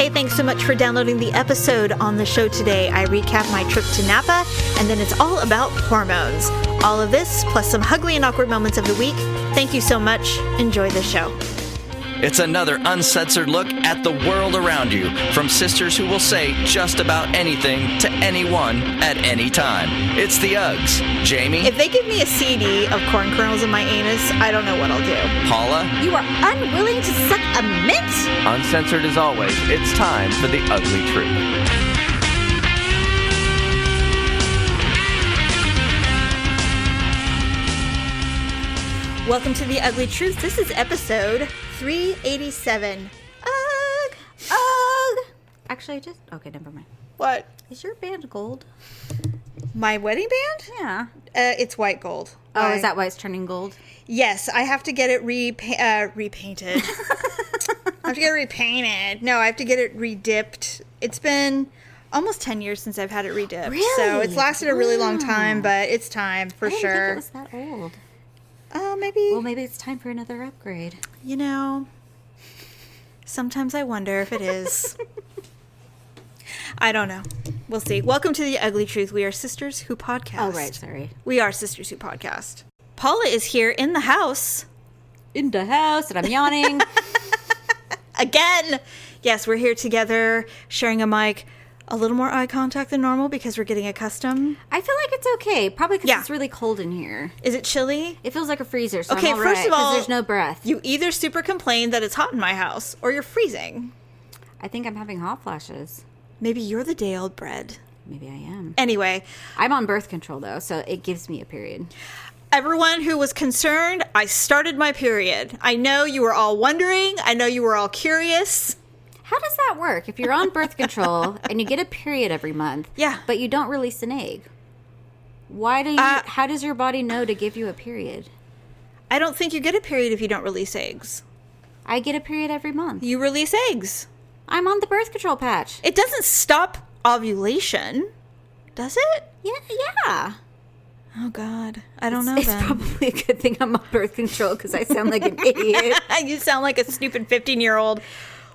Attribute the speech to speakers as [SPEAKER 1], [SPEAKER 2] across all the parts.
[SPEAKER 1] Hey, thanks so much for downloading the episode. On the show today, I recap my trip to Napa, and then it's all about hormones. All of this, plus some ugly and awkward moments of the week. Thank you so much. Enjoy the show.
[SPEAKER 2] It's another uncensored look at the world around you, from sisters who will say just about anything to anyone at any time. It's the Uggs. Jamie?
[SPEAKER 1] If they give me a CD of corn kernels in my anus, I don't know what I'll do.
[SPEAKER 2] Paula?
[SPEAKER 3] You are unwilling to suck a mint?
[SPEAKER 4] Uncensored as always, it's time for the Ugly Truth.
[SPEAKER 1] Welcome to The Ugly Truth. This is episode 387.
[SPEAKER 3] Ugh. Actually, okay, never mind.
[SPEAKER 1] What?
[SPEAKER 3] Is your band gold?
[SPEAKER 1] My wedding band?
[SPEAKER 3] Yeah.
[SPEAKER 1] It's white gold.
[SPEAKER 3] Oh, is that why it's turning gold?
[SPEAKER 1] Yes, I have to get it repainted. I have to get it repainted. No, I have to get it redipped. It's been almost 10 years since I've had it redipped.
[SPEAKER 3] Really?
[SPEAKER 1] So it's lasted a really long time, but it's time for sure.
[SPEAKER 3] I didn't think it was that old.
[SPEAKER 1] Maybe.
[SPEAKER 3] Well, maybe it's time for another upgrade.
[SPEAKER 1] You know, sometimes I wonder if it is. I don't know. We'll see. Welcome to The Ugly Truth. We are Sisters Who Podcast.
[SPEAKER 3] Oh, right. Sorry.
[SPEAKER 1] We are Sisters Who Podcast. Paula is here in the house.
[SPEAKER 3] In the house, and I'm yawning.
[SPEAKER 1] Again. Yes, we're here together, sharing a mic. A little more eye contact than normal because we're getting accustomed.
[SPEAKER 3] I feel like it's okay. Probably because it's really cold in here.
[SPEAKER 1] Is it chilly?
[SPEAKER 3] It feels like a freezer, so
[SPEAKER 1] okay,
[SPEAKER 3] I'm all right,
[SPEAKER 1] first of all,
[SPEAKER 3] there's no breath.
[SPEAKER 1] You either super complain that it's hot in my house, or you're freezing.
[SPEAKER 3] I think I'm having hot flashes.
[SPEAKER 1] Maybe you're the day-old bread.
[SPEAKER 3] Maybe I am.
[SPEAKER 1] Anyway.
[SPEAKER 3] I'm on birth control, though, so it gives me a period.
[SPEAKER 1] Everyone who was concerned, I started my period. I know you were all wondering. I know you were all curious.
[SPEAKER 3] How does that work? If you're on birth control and you get a period every month, but you don't release an egg, how does your body know to give you a period?
[SPEAKER 1] I don't think you get a period if you don't release eggs.
[SPEAKER 3] I get a period every month.
[SPEAKER 1] You release eggs.
[SPEAKER 3] I'm on the birth control patch.
[SPEAKER 1] It doesn't stop ovulation, does it?
[SPEAKER 3] Yeah.
[SPEAKER 1] Oh, God. I don't know
[SPEAKER 3] It's
[SPEAKER 1] then.
[SPEAKER 3] probably a good thing I'm on birth control because I sound like an idiot.
[SPEAKER 1] You sound like a stupid 15-year-old.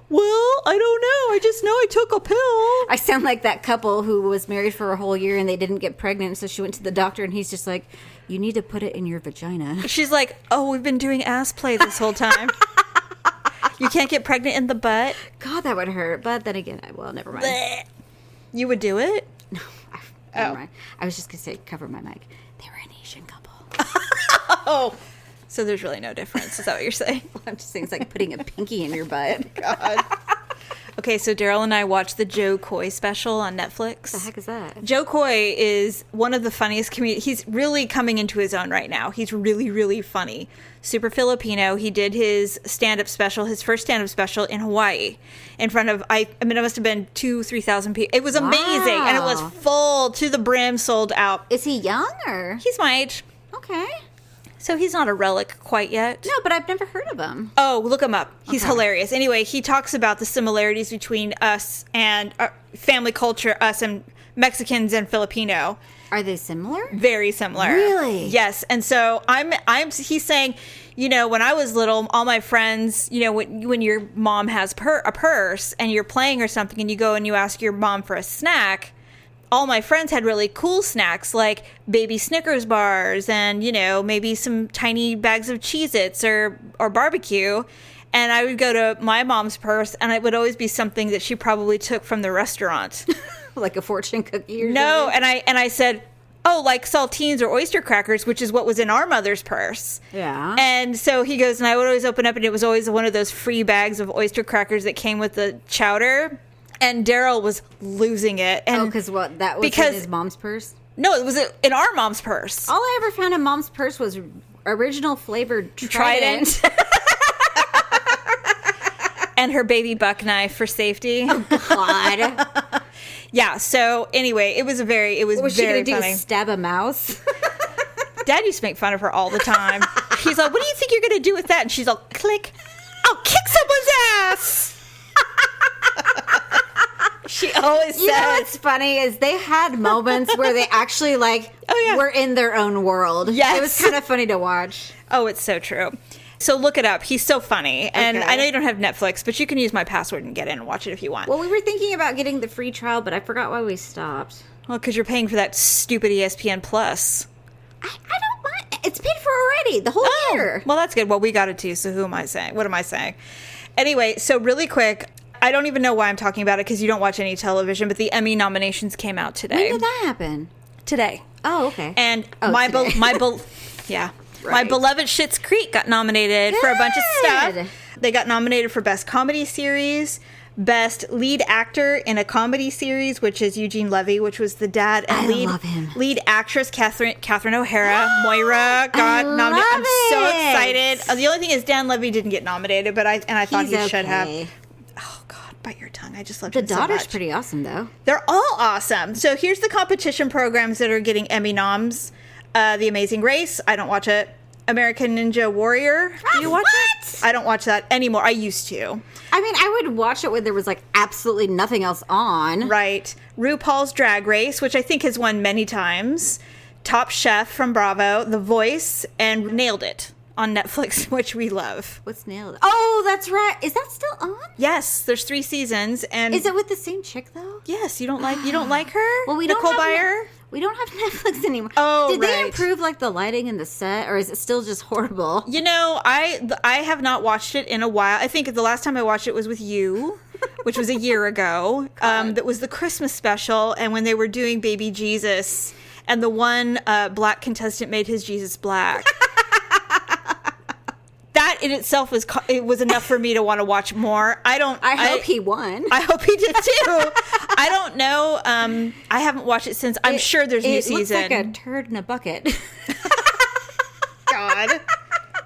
[SPEAKER 1] Well, I don't know. I just know I took a pill.
[SPEAKER 3] I sound like that couple who was married for a whole year and they didn't get pregnant, so she went to the doctor and he's just like, you need to put it in your vagina.
[SPEAKER 1] She's like, oh, we've been doing ass play this whole time. You can't get pregnant in the butt?
[SPEAKER 3] God, that would hurt. But then again, never mind.
[SPEAKER 1] Blech. You would do it?
[SPEAKER 3] No, never mind. I was just going to say, cover my mic. They were an Asian couple.
[SPEAKER 1] Oh, so there's really no difference. Is that what you're saying?
[SPEAKER 3] Well, I'm just saying it's like putting a pinky in your butt.
[SPEAKER 1] God. Okay, so Daryl and I watched the Joe Coy special on Netflix.
[SPEAKER 3] What the heck is that?
[SPEAKER 1] Joe Coy is one of the funniest comedians. He's really coming into his own right now. He's really, really funny. Super Filipino. He did his stand-up special, his first stand-up special in Hawaii in front of, it must have been 2,000-3,000 people. It was amazing. And it was full to the brim, sold out.
[SPEAKER 3] Is he young or?
[SPEAKER 1] He's my age.
[SPEAKER 3] Okay.
[SPEAKER 1] So he's not a relic quite yet.
[SPEAKER 3] No, but I've never heard of him.
[SPEAKER 1] Oh, look him up. He's hilarious. Anyway, he talks about the similarities between us and family culture, us and Mexicans and Filipino.
[SPEAKER 3] Are they similar?
[SPEAKER 1] Very similar.
[SPEAKER 3] Really?
[SPEAKER 1] Yes. And so he's saying, you know, when I was little, all my friends, you know, when your mom has a purse and you're playing or something and you go and you ask your mom for a snack, all my friends had really cool snacks like baby Snickers bars and, you know, maybe some tiny bags of Cheez-Its or barbecue. And I would go to my mom's purse and it would always be something that she probably took from the restaurant.
[SPEAKER 3] Like a fortune cookie or
[SPEAKER 1] No,
[SPEAKER 3] something?
[SPEAKER 1] and I said, oh, like saltines or oyster crackers, which is what was in our mother's purse.
[SPEAKER 3] Yeah.
[SPEAKER 1] And so he goes, and I would always open up and it was always one of those free bags of oyster crackers that came with the chowder. And Daryl was losing it. And
[SPEAKER 3] because what? That was in his mom's purse?
[SPEAKER 1] No, it was in our mom's purse.
[SPEAKER 3] All I ever found in mom's purse was original flavored Trident.
[SPEAKER 1] And her baby buck knife for safety.
[SPEAKER 3] Oh, God.
[SPEAKER 1] Yeah, so anyway, it was very
[SPEAKER 3] What was
[SPEAKER 1] very
[SPEAKER 3] she going to
[SPEAKER 1] funny.
[SPEAKER 3] do, stab a mouse?
[SPEAKER 1] Dad used to make fun of her all the time. He's like, what do you think you're going to do with that? And she's all, click, I'll kick someone's ass. She always said.
[SPEAKER 3] You know what's funny is they had moments where they actually were in their own world.
[SPEAKER 1] Yes.
[SPEAKER 3] It was kind of funny to watch.
[SPEAKER 1] Oh, it's so true. So look it up. He's so funny. And I know you don't have Netflix, but you can use my password and get in and watch it if you want.
[SPEAKER 3] Well, we were thinking about getting the free trial, but I forgot why we stopped.
[SPEAKER 1] Well, because you're paying for that stupid ESPN Plus.
[SPEAKER 3] I don't mind. It's paid for already, the whole year.
[SPEAKER 1] Well, that's good. Well, we got it too, so who am I saying? What am I saying? Anyway, so really quick, I don't even know why I'm talking about it because you don't watch any television, but the Emmy nominations came out today.
[SPEAKER 3] When did that happen?
[SPEAKER 1] Today.
[SPEAKER 3] Oh, okay.
[SPEAKER 1] And
[SPEAKER 3] my
[SPEAKER 1] beloved Schitt's Creek got nominated for a bunch of stuff. They got nominated for Best Comedy Series, Best Lead Actor in a Comedy Series, which is Eugene Levy, which was the dad, and lead actress Catherine O'Hara. Moira got nominated. I'm so excited. The only thing is Dan Levy didn't get nominated, but I thought he should have. Oh God, bite your tongue! I just love him so much.
[SPEAKER 3] The daughter's pretty awesome, though.
[SPEAKER 1] They're all awesome. So here's the competition programs that are getting Emmy noms: The Amazing Race. I don't watch it. American Ninja Warrior. Do you watch it? I don't watch that anymore. I used to.
[SPEAKER 3] I mean, I would watch it when there was like absolutely nothing else on.
[SPEAKER 1] Right. RuPaul's Drag Race, which I think has won many times. Top Chef from Bravo, The Voice, and Nailed It on Netflix, which we love.
[SPEAKER 3] What's Nailed It? Oh, that's right. Is that still on?
[SPEAKER 1] Yes, there's 3 seasons, and
[SPEAKER 3] is it with the same chick though?
[SPEAKER 1] Yes. You don't like her?
[SPEAKER 3] Well,
[SPEAKER 1] Nicole Byer.
[SPEAKER 3] We don't have Netflix anymore.
[SPEAKER 1] Oh,
[SPEAKER 3] Did they improve like the lighting in the set, or is it still just horrible?
[SPEAKER 1] You know, I have not watched it in a while. I think the last time I watched it was with you, which was a year ago. That was the Christmas special, and when they were doing Baby Jesus, and the one black contestant made his Jesus black. That in itself was enough for me to want to watch more. I
[SPEAKER 3] hope he won.
[SPEAKER 1] I hope he did too. I don't know. I haven't watched it since. I'm sure there's new season.
[SPEAKER 3] It looks like a turd in a bucket.
[SPEAKER 1] God.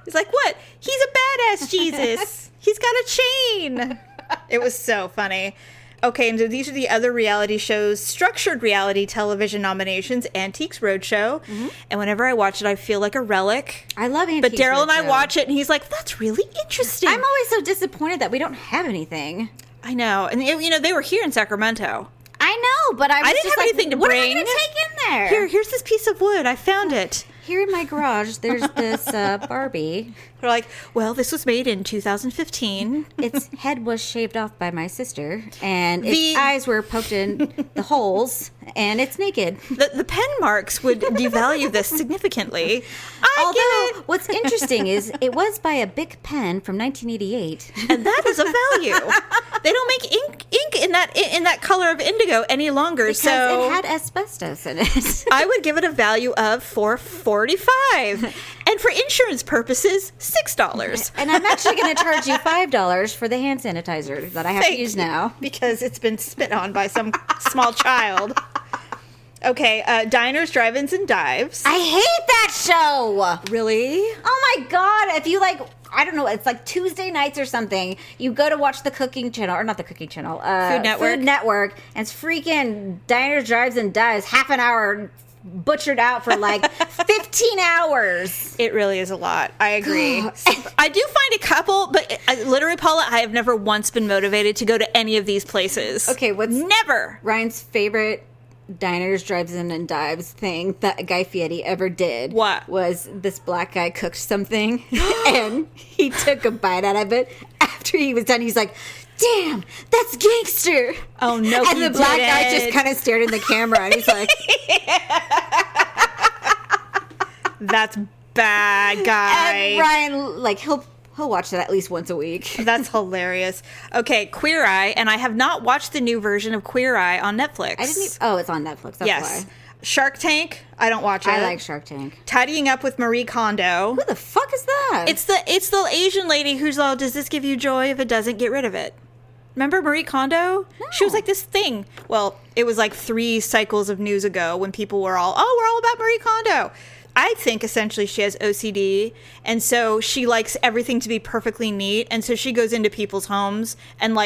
[SPEAKER 1] He's like, what? He's a badass Jesus. He's got a chain. It was so funny. Okay, and these are the other reality shows, structured reality television nominations, Antiques Roadshow. Mm-hmm. And whenever I watch it, I feel like a relic.
[SPEAKER 3] I love Antiques
[SPEAKER 1] But Daryl and I watch it, and he's like, that's really interesting.
[SPEAKER 3] I'm always so disappointed that we don't have anything.
[SPEAKER 1] I know. And, you know, they were here in Sacramento.
[SPEAKER 3] I know, but I didn't have anything to bring. What am I going to take in there?
[SPEAKER 1] Here's this piece of wood. I found it.
[SPEAKER 3] Here in my garage, there's this Barbie.
[SPEAKER 1] We're like, well, this was made in 2015.
[SPEAKER 3] Its head was shaved off by my sister, and its eyes were poked in the holes, and it's naked.
[SPEAKER 1] The pen marks would devalue this significantly.
[SPEAKER 3] Although, what's interesting is it was by a Bic pen from 1988.
[SPEAKER 1] And that is a value. They don't make ink in that color of indigo any longer.
[SPEAKER 3] Because
[SPEAKER 1] so
[SPEAKER 3] it had asbestos in it.
[SPEAKER 1] I would give it a value of $4.45. And for insurance purposes, $6.
[SPEAKER 3] And I'm actually going to charge you $5 for the hand sanitizer that I have to use now.
[SPEAKER 1] Because it's been spit on by some small child. Okay, Diners, Drive-Ins, and Dives.
[SPEAKER 3] I hate that show!
[SPEAKER 1] Really?
[SPEAKER 3] Oh my God. If you I don't know, it's like Tuesday nights or something, you go to watch the cooking channel, or not the cooking channel, Food Network, and it's freaking Diners, Drives, and Dives, half an hour butchered out for 15 hours.
[SPEAKER 1] It really is a lot. I agree. I do find a couple, but literally, Paula, I have never once been motivated to go to any of these places.
[SPEAKER 3] Okay, what's
[SPEAKER 1] never
[SPEAKER 3] Ryan's favorite Diners, Drives-In, and Dives thing that Guy Fieri ever did?
[SPEAKER 1] What?
[SPEAKER 3] Was this black guy cooked something and he took a bite out of it. After he was done, he's like, damn, that's gangster.
[SPEAKER 1] Oh, no,
[SPEAKER 3] and the black guy just kind of stared in the camera and he's like,
[SPEAKER 1] that's bad, Guy.
[SPEAKER 3] And Ryan, he'll watch that at least once a week.
[SPEAKER 1] That's hilarious. Okay, Queer Eye, and I have not watched the new version of Queer Eye on Netflix.
[SPEAKER 3] It's on Netflix. That's why.
[SPEAKER 1] Shark Tank, I don't watch it.
[SPEAKER 3] I like Shark Tank.
[SPEAKER 1] Tidying Up with Marie Kondo.
[SPEAKER 3] Who the fuck is that?
[SPEAKER 1] It's the Asian lady who's like, does this give you joy? If it doesn't, get rid of it. Remember Marie Kondo? No. She was like this thing. Well, it was like 3 cycles of news ago when people were all, we're all about Marie Kondo. I think essentially she has OCD, and so she likes everything to be perfectly neat, and so she goes into people's homes and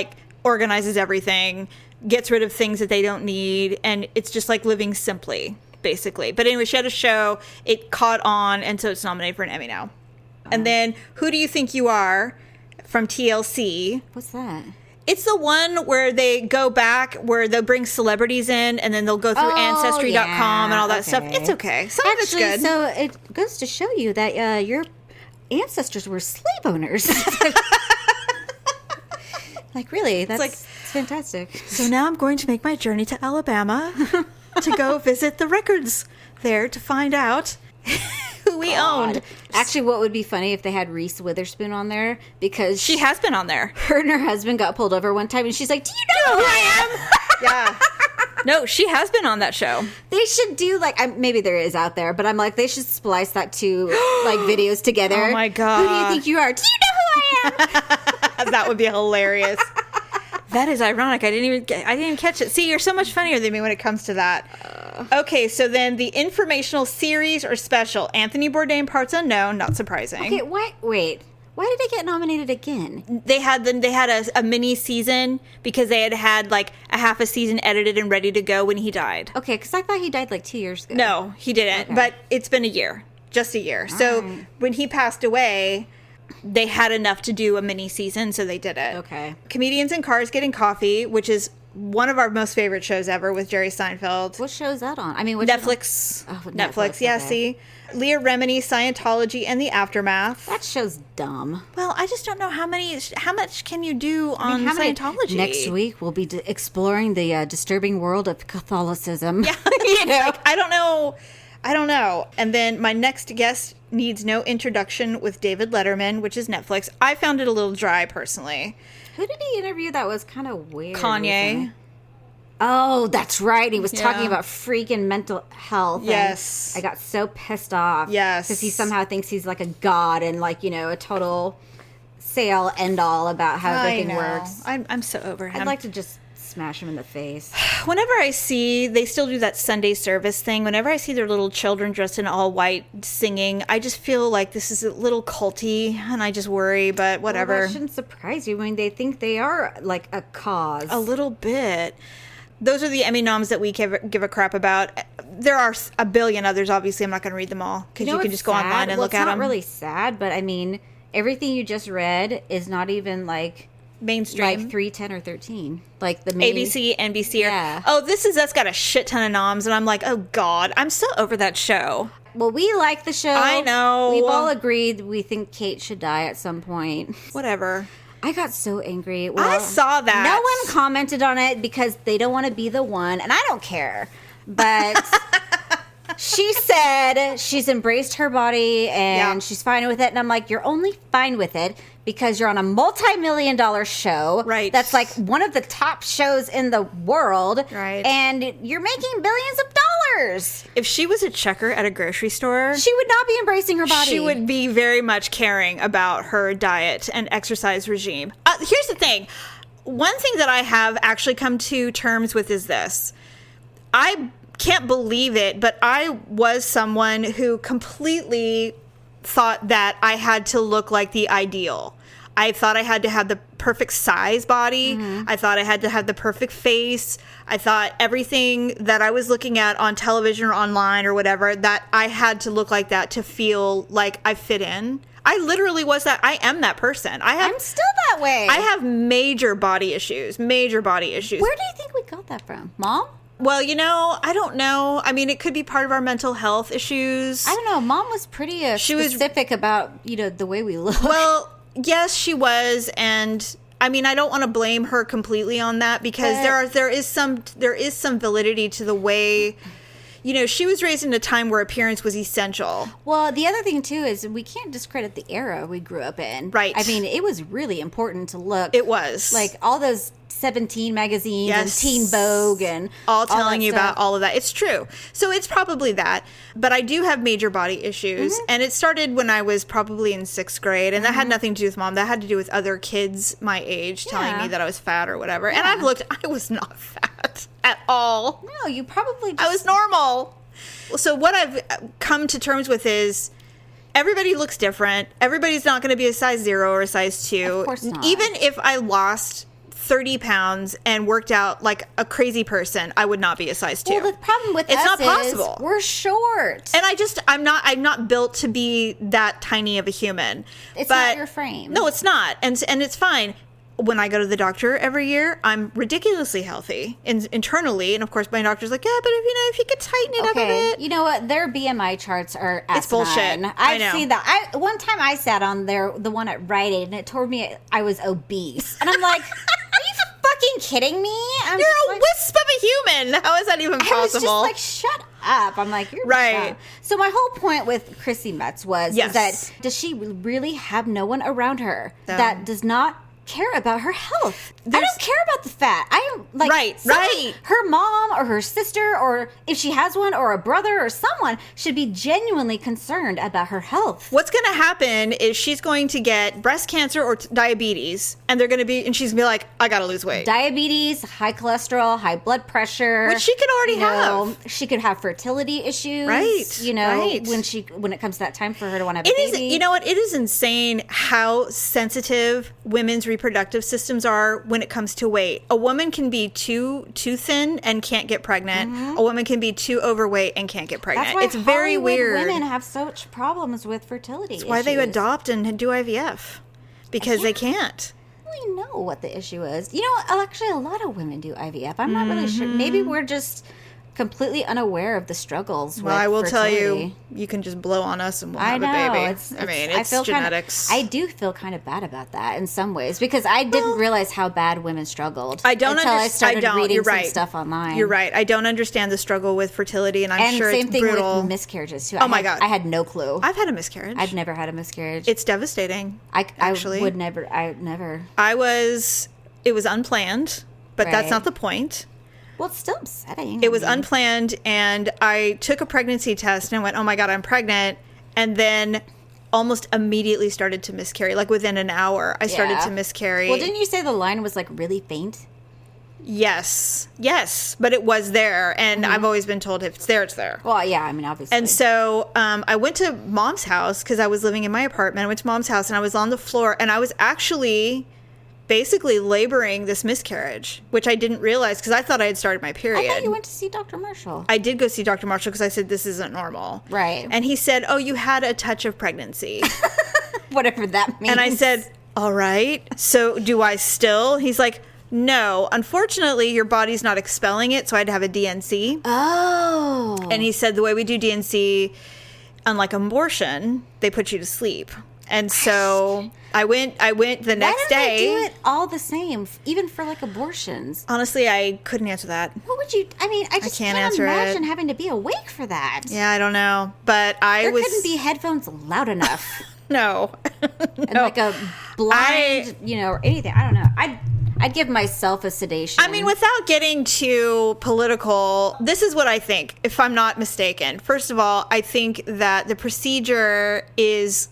[SPEAKER 1] organizes everything, gets rid of things that they don't need, and it's just like living simply, basically. But anyway, she had a show, it caught on, and so it's nominated for an Emmy now. And then Who Do You Think You Are from TLC.
[SPEAKER 3] What's that?
[SPEAKER 1] It's the one where they go back, where they'll bring celebrities in, and then they'll go through Ancestry.com and all that stuff. It's okay. Some of it's good.
[SPEAKER 3] So it goes to show you that your ancestors were slave owners. Like, really? That's fantastic.
[SPEAKER 1] So now I'm going to make my journey to Alabama to go visit the records there to find out who we owned.
[SPEAKER 3] Actually, what would be funny if they had Reese Witherspoon on there, because
[SPEAKER 1] she has been on there.
[SPEAKER 3] Her and her husband got pulled over one time, and she's like, "Do you know who I am?"
[SPEAKER 1] Yeah. No, she has been on that show.
[SPEAKER 3] They should do maybe there is out there, but I'm like, they should splice that to videos together.
[SPEAKER 1] Oh my God.
[SPEAKER 3] Who do you think you are? Do you know who I am?
[SPEAKER 1] That would be hilarious. That is ironic. I didn't even catch it. See, you're so much funnier than me when it comes to that. Okay, so then the informational series or special, Anthony Bourdain, Parts Unknown, not surprising.
[SPEAKER 3] Okay, wait. Why did they get nominated again?
[SPEAKER 1] They had a mini season because they had like a half a season edited and ready to go when he died.
[SPEAKER 3] Okay, because I thought he died like 2 years ago.
[SPEAKER 1] No, he didn't. Okay. But it's been a year, just a year. So when he passed away, they had enough to do a mini season, so they did it.
[SPEAKER 3] Okay.
[SPEAKER 1] Comedians in Cars Getting Coffee, which is one of our most favorite shows ever with Jerry Seinfeld.
[SPEAKER 3] What show is that on? I mean,
[SPEAKER 1] Netflix.
[SPEAKER 3] Oh,
[SPEAKER 1] Netflix. Yeah, okay. See? Leah Remini, Scientology and the Aftermath.
[SPEAKER 3] That show's dumb.
[SPEAKER 1] Well, I just don't know how much can you do on Scientology.
[SPEAKER 3] Next week we'll be exploring the disturbing world of Catholicism.
[SPEAKER 1] Yeah, I don't know. And then my next guest needs no introduction with David Letterman, which is Netflix. I found it a little dry, personally.
[SPEAKER 3] Who did he interview that was kind of weird?
[SPEAKER 1] Kanye.
[SPEAKER 3] Oh, that's right. He was talking about freaking mental health.
[SPEAKER 1] Yes.
[SPEAKER 3] I got so pissed off.
[SPEAKER 1] Yes.
[SPEAKER 3] Because he somehow thinks he's like a god and a total say-all, end-all about how everything works.
[SPEAKER 1] I'm so over him.
[SPEAKER 3] I'd like to just smash him in the face.
[SPEAKER 1] Whenever I see, they still do that Sunday service thing. Whenever I see their little children dressed in all white singing, I just feel like this is a little culty, and I just worry, but whatever.
[SPEAKER 3] Well, that shouldn't surprise you. I mean, they think they are like a cause.
[SPEAKER 1] A little bit. Those are the Emmy noms that we give a crap about. There are a billion others, obviously. I'm not going to read them all, because you can just go online and look at them.
[SPEAKER 3] It's not really sad, but I mean, everything you just read is not even like
[SPEAKER 1] mainstream,
[SPEAKER 3] like 3, 10, or 13, like the main
[SPEAKER 1] ABC, NBC. Yeah. That's got a shit ton of noms, and I'm like, oh God, I'm so over that show.
[SPEAKER 3] Well, we like the show.
[SPEAKER 1] I know.
[SPEAKER 3] We've all agreed we think Kate should die at some point.
[SPEAKER 1] Whatever.
[SPEAKER 3] I got so angry. Well,
[SPEAKER 1] I saw that.
[SPEAKER 3] No one commented on it because they don't want to be the one, and I don't care. But she said she's embraced her body and she's fine with it. And I'm like, you're only fine with it because you're on a multi-million-dollar show.
[SPEAKER 1] Right.
[SPEAKER 3] That's like one of the top shows in the world.
[SPEAKER 1] Right.
[SPEAKER 3] And you're making billions of dollars.
[SPEAKER 1] If she was a checker at a grocery store,
[SPEAKER 3] she would not be embracing her body.
[SPEAKER 1] She would be very much caring about her diet and exercise regime. Here's the thing. One thing that I have actually come to terms with is this. I can't believe it, but I was someone who completely thought that I had to look like the ideal. I thought I had to have the perfect size body. Mm-hmm. I thought I had to have the perfect face. I thought everything that I was looking at on television or online or whatever, that I had to look like that to feel like I fit in. I literally was that. I am that person. I'm
[SPEAKER 3] still that way.
[SPEAKER 1] I have major body issues. Where do
[SPEAKER 3] you think we got that from? Mom?
[SPEAKER 1] Well, I don't know. I mean, it could be part of our mental health issues.
[SPEAKER 3] I don't know. Mom was pretty specific about, the way we look.
[SPEAKER 1] Well, yes, she was. And I mean, I don't want to blame her completely on that because there is some validity to the way, she was raised in a time where appearance was essential.
[SPEAKER 3] Well, the other thing, too, is we can't discredit the era we grew up in.
[SPEAKER 1] Right.
[SPEAKER 3] I mean, it was really important to look.
[SPEAKER 1] It was.
[SPEAKER 3] Like all those 17 magazines and Teen Vogue and
[SPEAKER 1] all telling you about all of that. It's true. So it's probably that. But I do have major body issues. Mm-hmm. And it started when I was probably in 6th grade. And that had nothing to do with Mom. That had to do with other kids my age telling me that I was fat or whatever. Yeah. And I was not fat at all.
[SPEAKER 3] No, you probably
[SPEAKER 1] I was normal. So what I've come to terms with is everybody looks different. Everybody's not going to be a size 0 or a size 2.
[SPEAKER 3] Of course not.
[SPEAKER 1] Even if I lost 30 pounds and worked out like a crazy person, I would not be a size 2.
[SPEAKER 3] Well, the problem with
[SPEAKER 1] it's
[SPEAKER 3] us
[SPEAKER 1] not possible.
[SPEAKER 3] Is we're short.
[SPEAKER 1] And I'm not built to be that tiny of a human.
[SPEAKER 3] It's not your frame.
[SPEAKER 1] No, it's not. And it's fine. when I go to the doctor every year, I'm ridiculously healthy internally. And of course, my doctor's like, yeah, but if you could tighten it up a bit.
[SPEAKER 3] You know what? Their BMI charts are asinine.
[SPEAKER 1] It's bullshit.
[SPEAKER 3] I've seen that. One time I sat on the one at Rite Aid, and it told me I was obese. And I'm like, are you fucking kidding me?
[SPEAKER 1] You're a wisp of a human. How is that even possible?
[SPEAKER 3] I was just like, shut up. I'm like, you're
[SPEAKER 1] right.
[SPEAKER 3] Dumb. So my whole point with Chrissy Metz was that does she really have no one around her that does not care about her health? I don't care about the fat. I am like her mom or her sister, or if she has one, or a brother or someone should be genuinely concerned about her health.
[SPEAKER 1] What's going to happen is she's going to get breast cancer or diabetes, and she's going to be like, I got to lose weight.
[SPEAKER 3] Diabetes, high cholesterol, high blood pressure,
[SPEAKER 1] which she could already have.
[SPEAKER 3] She could have fertility issues,
[SPEAKER 1] right?
[SPEAKER 3] When it comes to that time for her to want to have a baby.
[SPEAKER 1] You know what? It is insane how sensitive women's reproductive systems are when it comes to weight. A woman can be too thin and can't get pregnant. Mm-hmm. A woman can be too overweight and can't get pregnant.
[SPEAKER 3] That's why
[SPEAKER 1] it's very weird.
[SPEAKER 3] Women have such problems with fertility.
[SPEAKER 1] That's why they adopt and do IVF, because they can't.
[SPEAKER 3] I don't really know what the issue is. You know, actually, a lot of women do IVF. I'm not really sure. Maybe we're just completely unaware of the struggles with
[SPEAKER 1] I will
[SPEAKER 3] fertility.
[SPEAKER 1] tell you, you can just blow on us and we'll have a baby. It's genetics.
[SPEAKER 3] I do feel kind of bad about that in some ways, because I didn't realize how bad women struggled
[SPEAKER 1] I started reading
[SPEAKER 3] some stuff online.
[SPEAKER 1] You're right. I don't understand the struggle with fertility, and I'm sure it's brutal.
[SPEAKER 3] And same thing with miscarriages too.
[SPEAKER 1] Oh my God.
[SPEAKER 3] I had no clue.
[SPEAKER 1] I've had a miscarriage.
[SPEAKER 3] I've never had a miscarriage.
[SPEAKER 1] It's devastating.
[SPEAKER 3] Actually, I would never.
[SPEAKER 1] It was unplanned, but that's not the point.
[SPEAKER 3] Well, it's still upsetting.
[SPEAKER 1] It was unplanned, and I took a pregnancy test and went, oh my God, I'm pregnant. And then almost immediately started to miscarry. Like within an hour, I started to miscarry.
[SPEAKER 3] Well, didn't you say the line was like really faint?
[SPEAKER 1] Yes. But it was there. And I've always been told if it's there, it's there.
[SPEAKER 3] Well, yeah, I mean, obviously.
[SPEAKER 1] And so I went to Mom's house because I was living in my apartment. I went to Mom's house and I was on the floor, and I was actually basically laboring this miscarriage, which I didn't realize because I thought I had started my period.
[SPEAKER 3] I thought you went to see Dr. Marshall.
[SPEAKER 1] I did go see Dr. Marshall because I said, this isn't normal.
[SPEAKER 3] Right.
[SPEAKER 1] And he said, oh, you had a touch of pregnancy.
[SPEAKER 3] Whatever that means.
[SPEAKER 1] And I said, all right. So do I still? He's like, no, unfortunately, your body's not expelling it, so I had to have a DNC.
[SPEAKER 3] Oh.
[SPEAKER 1] And he said the way we do DNC, unlike abortion, they put you to sleep. And so I went the next day.
[SPEAKER 3] Why don't they do it all the same, even for like abortions?
[SPEAKER 1] Honestly, I couldn't answer that.
[SPEAKER 3] What would you? I mean, I just can't imagine having to be awake for that.
[SPEAKER 1] Yeah, I don't know, but there
[SPEAKER 3] couldn't be headphones loud enough.
[SPEAKER 1] No,
[SPEAKER 3] and like a blind, or anything. I don't know. I'd give myself a sedation.
[SPEAKER 1] I mean, without getting too political, this is what I think, if I'm not mistaken. First of all, I think that the procedure is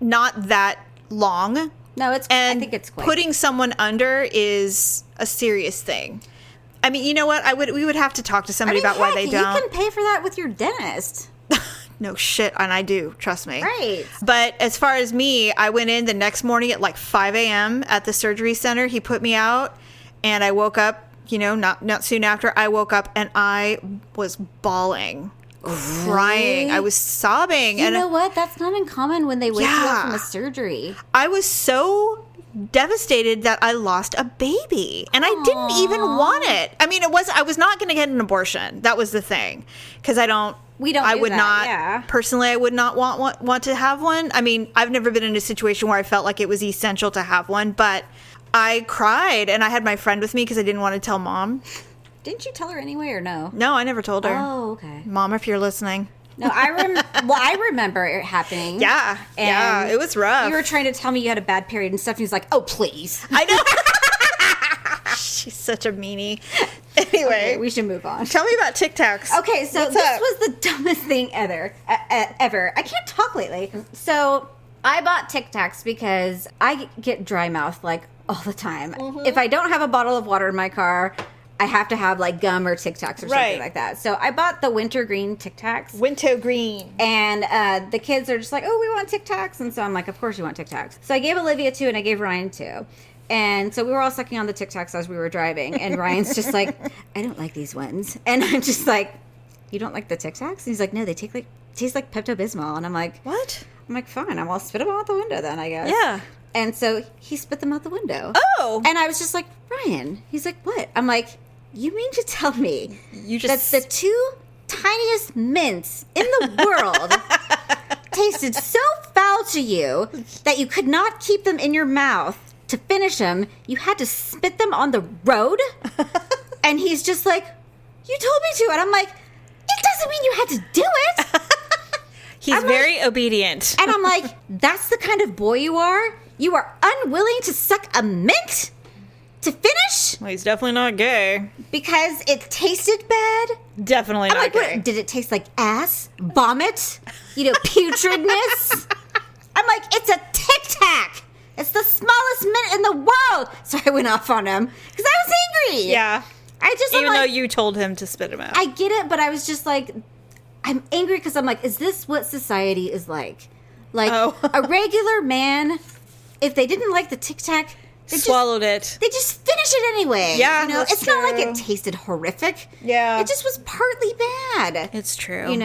[SPEAKER 1] not that long.
[SPEAKER 3] No, I think it's quick.
[SPEAKER 1] Putting someone under is a serious thing. I mean, you know what? We would have to talk to somebody about why they don't.
[SPEAKER 3] You can pay for that with your dentist.
[SPEAKER 1] No shit, and I do, trust me.
[SPEAKER 3] Right.
[SPEAKER 1] But as far as me, I went in the next morning at like 5 a.m. at the surgery center. He put me out, and I woke up, not soon after. I woke up, and I was bawling. Crying. I was sobbing.
[SPEAKER 3] You know what? That's not uncommon when they wake you up from a surgery.
[SPEAKER 1] I was so devastated that I lost a baby, and I didn't even want it. I mean, I was not going to get an abortion. That was the thing, because I would not personally. I would not want to have one. I mean, I've never been in a situation where I felt like it was essential to have one, but I cried, and I had my friend with me because I didn't want to tell Mom.
[SPEAKER 3] Didn't you tell her anyway, or no?
[SPEAKER 1] No, I never told her.
[SPEAKER 3] Oh, okay.
[SPEAKER 1] Mom, if you're listening.
[SPEAKER 3] No, I remember it happening.
[SPEAKER 1] Yeah, it was rough.
[SPEAKER 3] You were trying to tell me you had a bad period, and Stephanie's like, "Oh, please."
[SPEAKER 1] I know. She's such a meanie. Anyway,
[SPEAKER 3] okay, we should move on.
[SPEAKER 1] Tell me about Tic-Tacs.
[SPEAKER 3] Okay, so this was the dumbest thing ever. I can't talk lately. So I bought Tic-Tacs because I get dry mouth like all the time. Mm-hmm. If I don't have a bottle of water in my car, I have to have like gum or Tic-Tacs or something like that. So I bought the wintergreen Tic-Tacs.
[SPEAKER 1] Wintergreen.
[SPEAKER 3] And the kids are just like, oh, we want Tic-Tacs. And so I'm like, of course you want Tic-Tacs. So I gave Olivia 2 and I gave Ryan 2. And so we were all sucking on the Tic-Tacs as we were driving. And Ryan's just like, I don't like these ones. And I'm just like, you don't like the Tic-Tacs? And he's like, no, they taste like Pepto-Bismol. And I'm like,
[SPEAKER 1] what?
[SPEAKER 3] I'm like, fine. I'll spit them out the window then, I guess.
[SPEAKER 1] Yeah.
[SPEAKER 3] And so he spit them out the window.
[SPEAKER 1] Oh.
[SPEAKER 3] And I was just like, Ryan. He's like, what? I'm like, you mean to tell me that the 2 tiniest mints in the world tasted so foul to you that you could not keep them in your mouth to finish them? You had to spit them on the road? And he's just like, you told me to. And I'm like, it doesn't mean you had to do it.
[SPEAKER 1] He's very obedient.
[SPEAKER 3] And I'm like, that's the kind of boy you are? You are unwilling to suck a mint to finish?
[SPEAKER 1] Well, he's definitely not gay.
[SPEAKER 3] Because it tasted bad?
[SPEAKER 1] Definitely
[SPEAKER 3] I'm
[SPEAKER 1] not
[SPEAKER 3] like,
[SPEAKER 1] gay.
[SPEAKER 3] what, did it taste like ass? Vomit? Putridness? I'm like, it's a Tic-Tac. It's the smallest mint in the world. So I went off on him because I was angry.
[SPEAKER 1] Yeah.
[SPEAKER 3] Even
[SPEAKER 1] though you told him to spit him out.
[SPEAKER 3] I get it, but I was just like, I'm angry because I'm like, is this what society is like? Like, a regular man, if they didn't like the Tic-Tac, they
[SPEAKER 1] swallowed it.
[SPEAKER 3] They just finish it anyway.
[SPEAKER 1] Yeah,
[SPEAKER 3] it's not like it tasted horrific.
[SPEAKER 1] Yeah.
[SPEAKER 3] It just was partly bad.
[SPEAKER 1] It's true.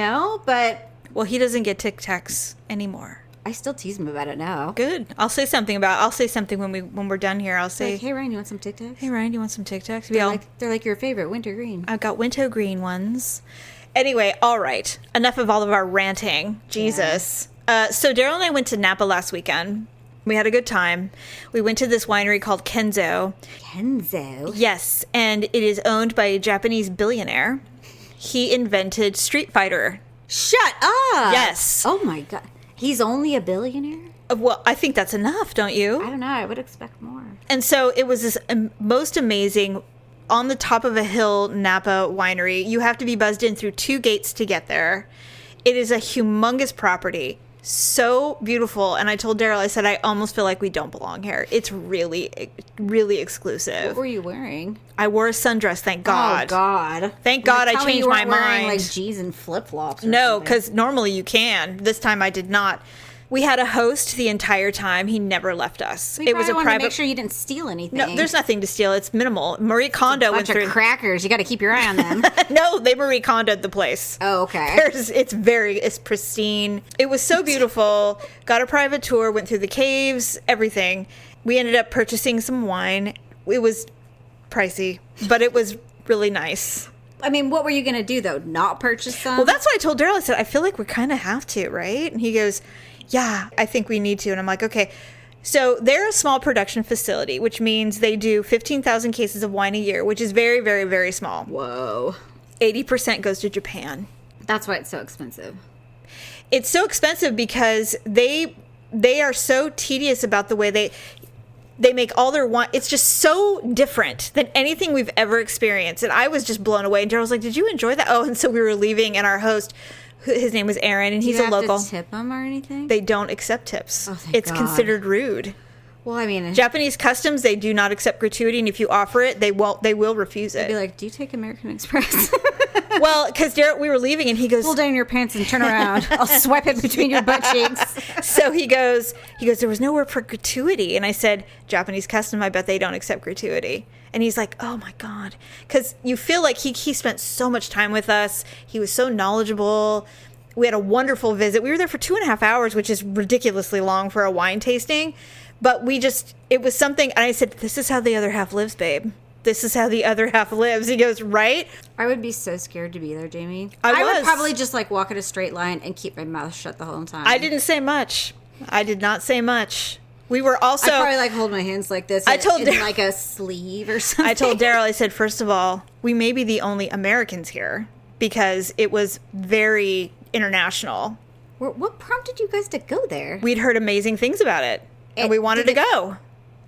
[SPEAKER 3] But...
[SPEAKER 1] Well, he doesn't get Tic-Tacs anymore.
[SPEAKER 3] I still tease him about it now.
[SPEAKER 1] Good. I'll say something when we're done here. I'll say,
[SPEAKER 3] like, hey Ryan, you want some Tic-Tacs?
[SPEAKER 1] Hey Ryan, you want some Tic-Tacs?
[SPEAKER 3] They're like your favorite, winter green.
[SPEAKER 1] I've got winter green ones. Anyway, all right. Enough of all of our ranting. Jesus. Yeah. So Daryl and I went to Napa last weekend. We had a good time. We went to this winery called Kenzo.
[SPEAKER 3] Kenzo?
[SPEAKER 1] Yes, and it is owned by a Japanese billionaire. He invented Street Fighter.
[SPEAKER 3] Shut up!
[SPEAKER 1] Yes.
[SPEAKER 3] Oh my God. He's only a billionaire?
[SPEAKER 1] Well, I think that's enough, don't you?
[SPEAKER 3] I don't know. I would expect more.
[SPEAKER 1] And so it was this most amazing, on the top of a hill Napa winery. You have to be buzzed in through 2 gates to get there. It is a humongous property. So beautiful. And I told Daryl, I said, I almost feel like we don't belong here. It's really, really exclusive.
[SPEAKER 3] What were you wearing?
[SPEAKER 1] I wore a sundress, thank God.
[SPEAKER 3] Oh, God.
[SPEAKER 1] Thank God I changed my mind.
[SPEAKER 3] Like G's and flip-flops or
[SPEAKER 1] No,
[SPEAKER 3] something.
[SPEAKER 1] because normally you can. This time I did not. We had a host the entire time. He never left us.
[SPEAKER 3] It was a private. To make sure you didn't steal anything.
[SPEAKER 1] No, there's nothing to steal. It's minimal. Marie Kondo went through.
[SPEAKER 3] Bunch of crackers. You got to keep your eye on them.
[SPEAKER 1] No, they Marie Kondo'd the place.
[SPEAKER 3] Oh, okay.
[SPEAKER 1] It's pristine. It was so beautiful. Got a private tour. Went through the caves. Everything. We ended up purchasing some wine. It was pricey, but it was really nice.
[SPEAKER 3] I mean, what were you going to do, though? Not purchase some?
[SPEAKER 1] Well, that's what I told Daryl. I said, I feel like we kind of have to, right? And he goes, yeah, I think we need to. And I'm like, okay. So they're a small production facility, which means they do 15,000 cases of wine a year, which is very, very, very small.
[SPEAKER 3] Whoa.
[SPEAKER 1] 80% goes to Japan.
[SPEAKER 3] That's why it's so expensive.
[SPEAKER 1] It's so expensive because they are so tedious about the way they make all their wine. It's just so different than anything we've ever experienced. And I was just blown away. And Daryl was like, did you enjoy that? Oh, and so we were leaving, and our host, his name was Aaron, and he's a local.
[SPEAKER 3] Do you have to tip them or anything?
[SPEAKER 1] They don't accept tips.
[SPEAKER 3] Oh, thank
[SPEAKER 1] it's
[SPEAKER 3] God.
[SPEAKER 1] Considered rude.
[SPEAKER 3] Well, I mean,
[SPEAKER 1] Japanese customs, they do not accept gratuity, and if you offer it, they will refuse it.
[SPEAKER 3] They'd be like, do you take American Express?
[SPEAKER 1] Well, because we were leaving, and he goes,
[SPEAKER 3] pull down your pants and turn around. I'll swipe it between your butt cheeks.
[SPEAKER 1] So he goes, there was no word for gratuity. And I said, Japanese custom, I bet they don't accept gratuity. And he's like, oh my God. Because you feel like he spent so much time with us. He was so knowledgeable. We had a wonderful visit. We were there for 2.5 hours, which is ridiculously long for a wine tasting. But it was something. And I said, this is how the other half lives, babe. This is how the other half lives. He goes, right?
[SPEAKER 3] I would be so scared to be there, Jamie.
[SPEAKER 1] I
[SPEAKER 3] would probably just walk in a straight line and keep my mouth shut the whole time.
[SPEAKER 1] I didn't say much. I did not say much. We were also.
[SPEAKER 3] I probably hold my hands like this.
[SPEAKER 1] I told
[SPEAKER 3] in like a sleeve or something.
[SPEAKER 1] I told Daryl, I said, first of all, we may be the only Americans here because it was very international.
[SPEAKER 3] What prompted you guys to go there?
[SPEAKER 1] We'd heard amazing things about it, and we wanted to go.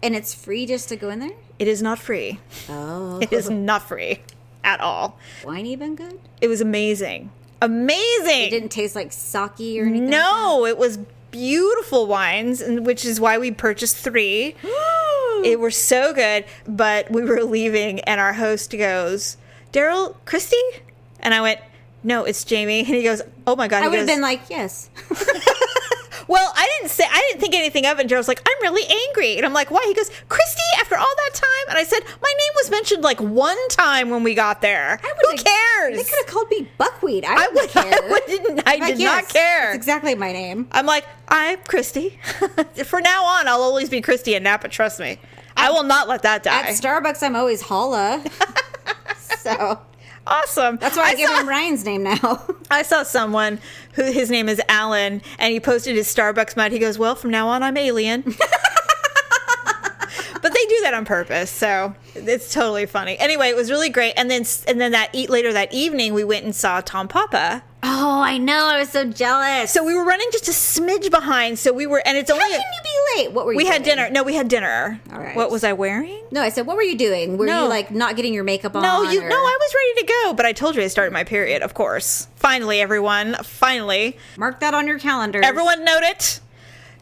[SPEAKER 3] And it's free just to go in there?
[SPEAKER 1] It is not free.
[SPEAKER 3] Oh.
[SPEAKER 1] It is not free at all.
[SPEAKER 3] Wine even good?
[SPEAKER 1] It was amazing. Amazing.
[SPEAKER 3] It didn't taste like sake or anything?
[SPEAKER 1] No, it was beautiful wines, which is why we purchased 3. It were so good, but we were leaving, and our host goes, Daryl, Christy? And I went, no, it's Jamie. And he goes, oh my God.
[SPEAKER 3] I would have been like, yes.
[SPEAKER 1] Well, I didn't think anything of it. And Daryl's like, I'm really angry. And I'm like, why? He goes, Christy, after all that time? And I said, my name was mentioned like one time when we got there. Who cares?
[SPEAKER 3] They could have called me Buckwheat. I wouldn't care.
[SPEAKER 1] I did not care.
[SPEAKER 3] That's exactly my name.
[SPEAKER 1] I'm like, I'm Christy. For now on, I'll always be Christy in Napa, trust me. I will not let that die.
[SPEAKER 3] At Starbucks, I'm always Holla. So...
[SPEAKER 1] Awesome.
[SPEAKER 3] That's why I give him Ryan's name now.
[SPEAKER 1] I saw someone who his name is Alan, and he posted his Starbucks mug. He goes, well, from now on, I'm alien. But they do that on purpose, so it's totally funny. Anyway, it was really great. And then later that evening, we went and saw Tom Papa.
[SPEAKER 3] Oh, I know. I was so jealous.
[SPEAKER 1] So we were running just a smidge behind. So we were, and it's only.
[SPEAKER 3] How can you be late? What were you doing?
[SPEAKER 1] We had dinner. No, we had dinner.
[SPEAKER 3] All right.
[SPEAKER 1] What was I wearing?
[SPEAKER 3] No, I said, what were you doing? Were you like not getting your makeup on?
[SPEAKER 1] No, I was ready to go, but I told you I started my period, of course. Finally, everyone. Finally.
[SPEAKER 3] Mark that on your calendar.
[SPEAKER 1] Everyone note it.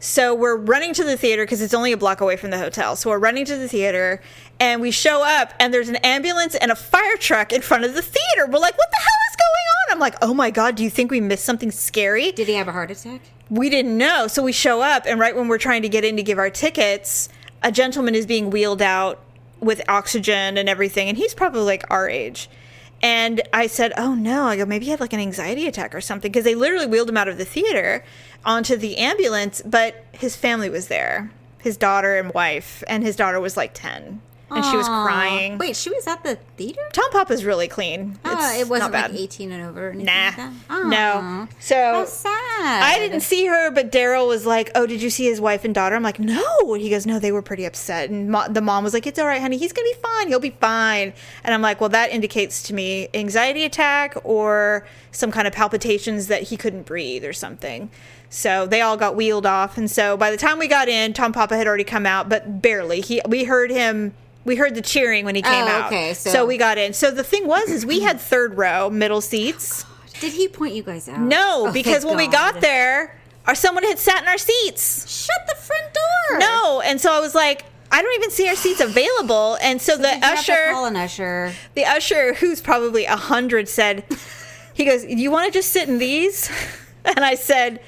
[SPEAKER 1] So we're running to the theater because it's only a block away from the hotel. So we're running to the theater and we show up and there's an ambulance and a fire truck in front of the theater. We're like, what the hell is going on? I'm like, oh my God, do you think we missed something scary?
[SPEAKER 3] Did he have a heart attack?
[SPEAKER 1] We didn't know. So we show up and right when we're trying to get in to give our tickets, a gentleman is being wheeled out with oxygen and everything. And he's probably like our age. And I said, oh no, I go, maybe he had like an anxiety attack or something. Because they literally wheeled him out of the theater onto the ambulance, but his family was there, his daughter and wife, and his daughter was like 10. And she was crying.
[SPEAKER 3] Wait, she was at the theater?
[SPEAKER 1] Tom Papa's really clean.
[SPEAKER 3] It wasn't
[SPEAKER 1] not bad.
[SPEAKER 3] like 18 and over or anything
[SPEAKER 1] nah.
[SPEAKER 3] like that? Oh.
[SPEAKER 1] No. So
[SPEAKER 3] how sad.
[SPEAKER 1] I didn't see her, but Daryl was like, oh, did you see his wife and daughter? I'm like, no. He goes, no, they were pretty upset. And the mom was like, it's all right, honey. He's going to be fine. He'll be fine. And I'm like, well, that indicates to me anxiety attack or some kind of palpitations that he couldn't breathe or something. So they all got wheeled off. And so by the time we got in, Tom Papa had already come out, but barely. We heard the cheering when he came out.
[SPEAKER 3] Okay,
[SPEAKER 1] so we got in. So the thing was, is we had third row, middle seats.
[SPEAKER 3] Oh, did he point you guys out?
[SPEAKER 1] No, because when we got there, someone had sat in our seats.
[SPEAKER 3] Shut the front door.
[SPEAKER 1] No, and so I was like, I don't even see our seats available. And so the usher,
[SPEAKER 3] have to call an usher.
[SPEAKER 1] The usher, who's probably 100, said, he goes, you want to just sit in these? And I said,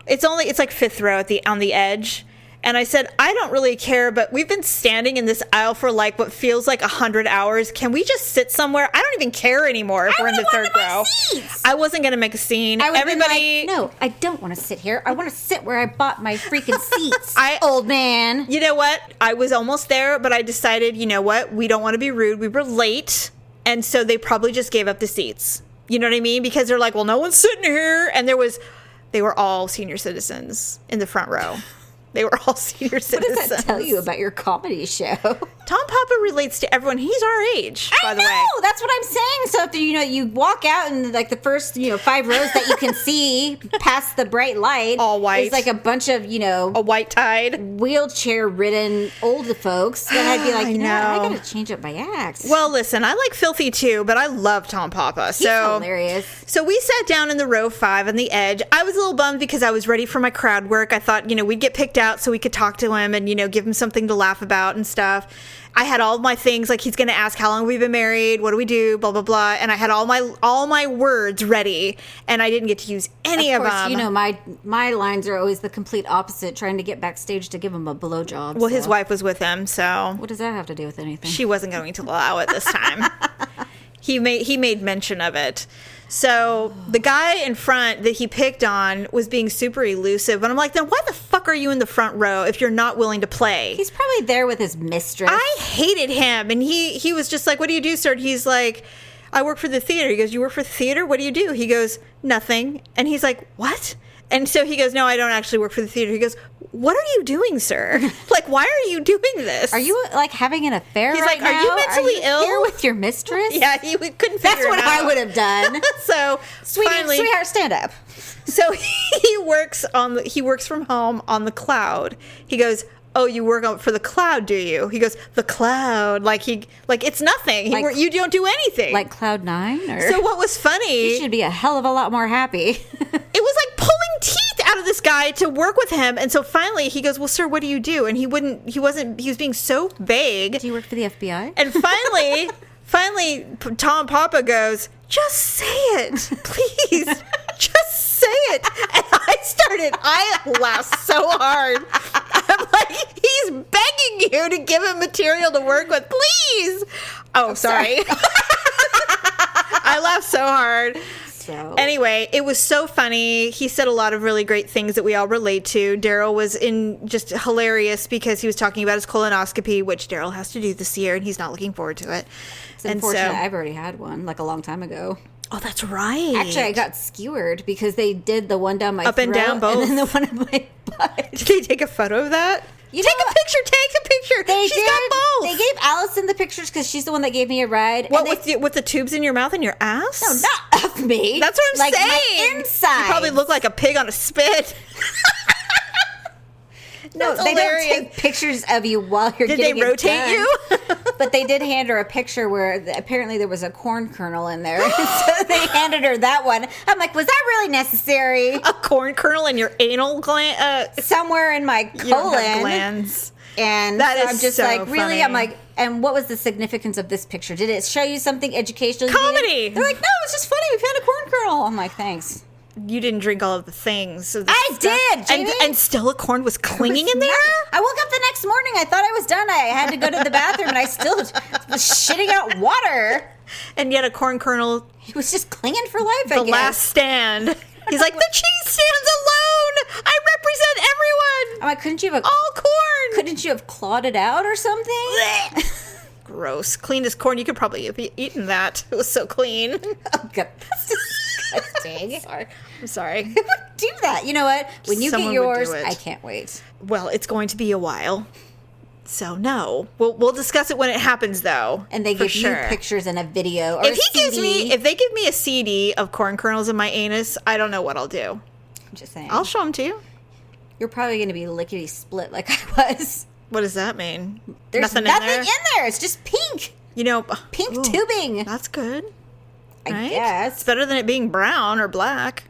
[SPEAKER 1] it's like fifth row on the edge. And I said, I don't really care, but we've been standing in this aisle for like what feels like 100 hours. Can we just sit somewhere? I don't even care anymore if we're in the third row. I wasn't going to make a scene. Everybody,
[SPEAKER 3] no, I don't want to sit here. I want to sit where I bought my freaking seats. Old man.
[SPEAKER 1] You know what? I was almost there, but I decided, you know what? We don't want to be rude. We were late. And so they probably just gave up the seats. You know what I mean? Because they're like, well, no one's sitting here. And they were all senior citizens in the front row. They were all senior citizens.
[SPEAKER 3] What does that tell you about your comedy show?
[SPEAKER 1] Tom Papa relates to everyone. He's our age, by the way.
[SPEAKER 3] I know. That's what I'm saying. So if you walk out and like the first 5 rows that you can see past the bright light,
[SPEAKER 1] all white,
[SPEAKER 3] it's like a bunch of
[SPEAKER 1] a white tide,
[SPEAKER 3] wheelchair-ridden old folks. Then I'd be like, I gotta change up my act.
[SPEAKER 1] Well, listen, I like Filthy too, but I love Tom Papa.
[SPEAKER 3] He's hilarious.
[SPEAKER 1] So we sat down in the row 5 on the edge. I was a little bummed because I was ready for my crowd work. I thought we'd get picked out so we could talk to him and give him something to laugh about and stuff. I had all my things, like he's going to ask how long we've been married, what do we do, blah blah blah, and I had all my words ready, and I didn't get to use any of them.
[SPEAKER 3] My lines are always the complete opposite, trying to get backstage to give him a blowjob.
[SPEAKER 1] Well, his wife was with him, so
[SPEAKER 3] what does that have to do with anything?
[SPEAKER 1] She wasn't going to allow it this time. He made mention of it. So the guy in front that he picked on was being super elusive. And I'm like, then why the fuck are you in the front row if you're not willing to play?
[SPEAKER 3] He's probably there with his mistress.
[SPEAKER 1] I hated him. And he was just like, what do you do, sir? And he's like, I work for the theater. He goes, you work for the theater? What do you do? He goes, nothing. And he's like, what? And so he goes, no, I don't actually work for the theater. He goes, what are you doing, sir? Like, why are you doing this?
[SPEAKER 3] Are you like having an affair
[SPEAKER 1] He's
[SPEAKER 3] right
[SPEAKER 1] like,
[SPEAKER 3] now?
[SPEAKER 1] are you mentally ill?
[SPEAKER 3] Here with your mistress?
[SPEAKER 1] Yeah, he couldn't figure it out.
[SPEAKER 3] That's what I would have done.
[SPEAKER 1] So
[SPEAKER 3] sweetheart, stand up.
[SPEAKER 1] So he works from home on the Cloud. He goes, oh, you work for the Cloud, do you? He goes, the Cloud, like it's nothing. You don't do anything.
[SPEAKER 3] Like Cloud9? Or?
[SPEAKER 1] So what was funny?
[SPEAKER 3] You should be a hell of a lot more happy.
[SPEAKER 1] It was like pulling teeth out of this guy to work with him. And so finally he goes, well, sir, what do you do? And he was being so vague.
[SPEAKER 3] Do you work for the FBI?
[SPEAKER 1] And finally, Tom Papa goes, just say it, please. Just say it. And I laughed so hard. I'm like, he's he's begging you to give him material to work with. Please. Oh, sorry. I laughed so hard.
[SPEAKER 3] So.
[SPEAKER 1] Anyway, it was so funny. He said a lot of really great things that we all relate to. Daryl was just hilarious because he was talking about his colonoscopy, which Daryl has to do this year, and he's not looking forward to it.
[SPEAKER 3] It's unfortunate. I've already had one, like a long time ago.
[SPEAKER 1] Oh, that's right.
[SPEAKER 3] Actually, I got skewered because they did the one down my
[SPEAKER 1] up and down both,
[SPEAKER 3] and then the one in my butt.
[SPEAKER 1] Did they take a photo of that? Take a picture. She's got both.
[SPEAKER 3] They gave Allison the pictures because she's the one that gave me a ride.
[SPEAKER 1] What, with the tubes in your mouth and your ass?
[SPEAKER 3] No, not of me.
[SPEAKER 1] That's what I'm saying.
[SPEAKER 3] My inside.
[SPEAKER 1] You probably look like a pig on a spit.
[SPEAKER 3] No, they don't take pictures of you while you're getting it done.
[SPEAKER 1] Did they rotate you?
[SPEAKER 3] But they did hand her a picture where apparently there was a corn kernel in there. So they handed her that one. I'm like, was that really necessary?
[SPEAKER 1] A corn kernel in your anal gland?
[SPEAKER 3] Somewhere in my colon.
[SPEAKER 1] You don't have glands.
[SPEAKER 3] And
[SPEAKER 1] that
[SPEAKER 3] so I'm just
[SPEAKER 1] so
[SPEAKER 3] like, really?
[SPEAKER 1] funny.
[SPEAKER 3] I'm like, and what was the significance of this picture? Did it show you something educational?
[SPEAKER 1] Comedy.
[SPEAKER 3] They're like, no, it's just funny. We found a corn kernel. I'm like, thanks.
[SPEAKER 1] You didn't drink all of the things. So
[SPEAKER 3] I did, Jamie.
[SPEAKER 1] And still a corn was clinging in there?
[SPEAKER 3] I woke up the next morning. I thought I was done. I had to go to the bathroom, and I still was shitting out water.
[SPEAKER 1] And yet a corn kernel...
[SPEAKER 3] It was just clinging for life, I guess.
[SPEAKER 1] The last stand. He's like, the cheese stands alone. I represent everyone.
[SPEAKER 3] I'm like, couldn't you have...
[SPEAKER 1] all corn.
[SPEAKER 3] Couldn't you have clawed it out or something?
[SPEAKER 1] Gross. Clean as corn. You could probably have eaten that. It was so clean.
[SPEAKER 3] Oh, God. That's disgusting.
[SPEAKER 1] I'm sorry.
[SPEAKER 3] Who would do that? You know what? When you
[SPEAKER 1] Someone
[SPEAKER 3] get
[SPEAKER 1] would do
[SPEAKER 3] yours,
[SPEAKER 1] it.
[SPEAKER 3] I can't wait.
[SPEAKER 1] Well, it's going to be a while. So, no. We'll discuss it when it happens, though.
[SPEAKER 3] And they give you pictures and a video or
[SPEAKER 1] if they give me a CD of corn kernels in my anus, I don't know what I'll do.
[SPEAKER 3] I'm just saying.
[SPEAKER 1] I'll show them to you.
[SPEAKER 3] You're probably going to be lickety split like I was.
[SPEAKER 1] What does that mean?
[SPEAKER 3] There's nothing in there. It's just pink. Pink tubing.
[SPEAKER 1] That's good.
[SPEAKER 3] I guess.
[SPEAKER 1] It's better than it being brown or black.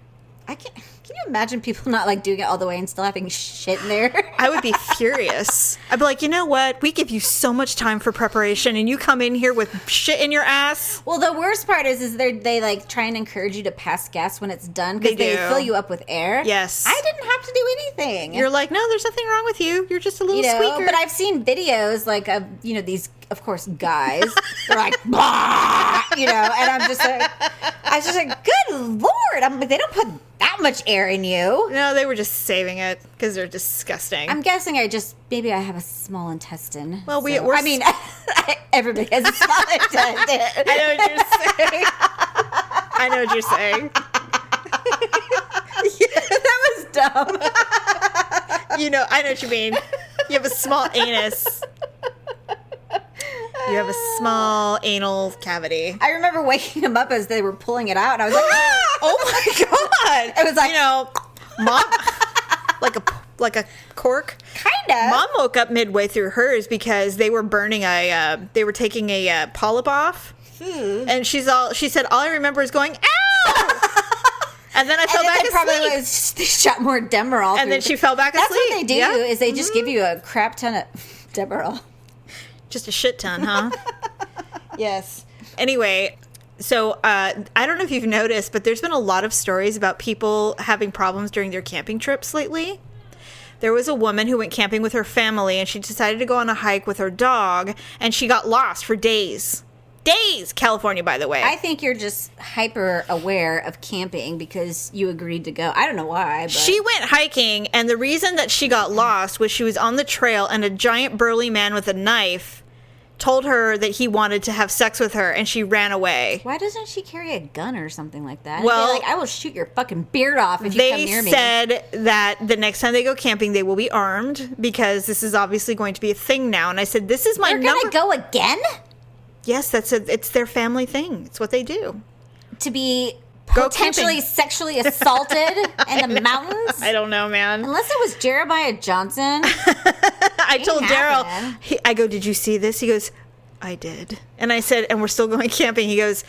[SPEAKER 3] Can you imagine people not like doing it all the way and still having shit in there?
[SPEAKER 1] I would be furious. I'd be like, you know what? We give you so much time for preparation, and you come in here with shit in your ass.
[SPEAKER 3] Well, the worst part is they like try and encourage you to pass gas when it's done because they fill you up with air.
[SPEAKER 1] Yes.
[SPEAKER 3] I didn't have to do anything.
[SPEAKER 1] You're like, no, there's nothing wrong with you. You're just a little squeaker.
[SPEAKER 3] But I've seen videos like of these, of course, guys. They're like, blah, and I was just like, good Lord. I'm like, they don't put that much air in you.
[SPEAKER 1] No, they were just saving it because they're disgusting.
[SPEAKER 3] I'm guessing maybe I have a small intestine.
[SPEAKER 1] Well,
[SPEAKER 3] everybody has a small intestine.
[SPEAKER 1] I know what you're saying.
[SPEAKER 3] That was dumb.
[SPEAKER 1] I know what you mean. You have a small anus. You have a small anal cavity.
[SPEAKER 3] I remember waking him up as they were pulling it out, and I was like,
[SPEAKER 1] oh my God.
[SPEAKER 3] It was like,
[SPEAKER 1] Mom, like a cork.
[SPEAKER 3] Kind of.
[SPEAKER 1] Mom woke up midway through hers because they were burning they were taking a polyp off. And she said, all I remember is going, ow! And then I fell back asleep.
[SPEAKER 3] They shot more Demerol.
[SPEAKER 1] And then she fell back asleep.
[SPEAKER 3] That's what they do, is they just give you a crap ton of Demerol.
[SPEAKER 1] Just a shit ton, huh? Yes. Anyway, so I don't know if you've noticed, but there's been a lot of stories about people having problems during their camping trips lately. There was a woman who went camping with her family, and she decided to go on a hike with her dog, and she got lost for days. Days! California, by the way.
[SPEAKER 3] I think you're just hyper aware of camping because you agreed to go. I don't know why. But.
[SPEAKER 1] She went hiking, and the reason that she got lost was she was on the trail, and a giant burly man with a knife told her that he wanted to have sex with her, and she ran away.
[SPEAKER 3] Why doesn't she carry a gun or something like that?
[SPEAKER 1] Well,
[SPEAKER 3] like, I will shoot your fucking beard off if you come near me.
[SPEAKER 1] They said that the next time they go camping, they will be armed because this is obviously going to be a thing now. And I said, this is my number.
[SPEAKER 3] They're going to go again?
[SPEAKER 1] Yes, it's their family thing. It's what they do.
[SPEAKER 3] To be potentially sexually assaulted in the mountains?
[SPEAKER 1] I don't know, man.
[SPEAKER 3] Unless it was Jeremiah Johnson.
[SPEAKER 1] I told Daryl, I go, did you see this? He goes, I did. And I said, and we're still going camping. He goes,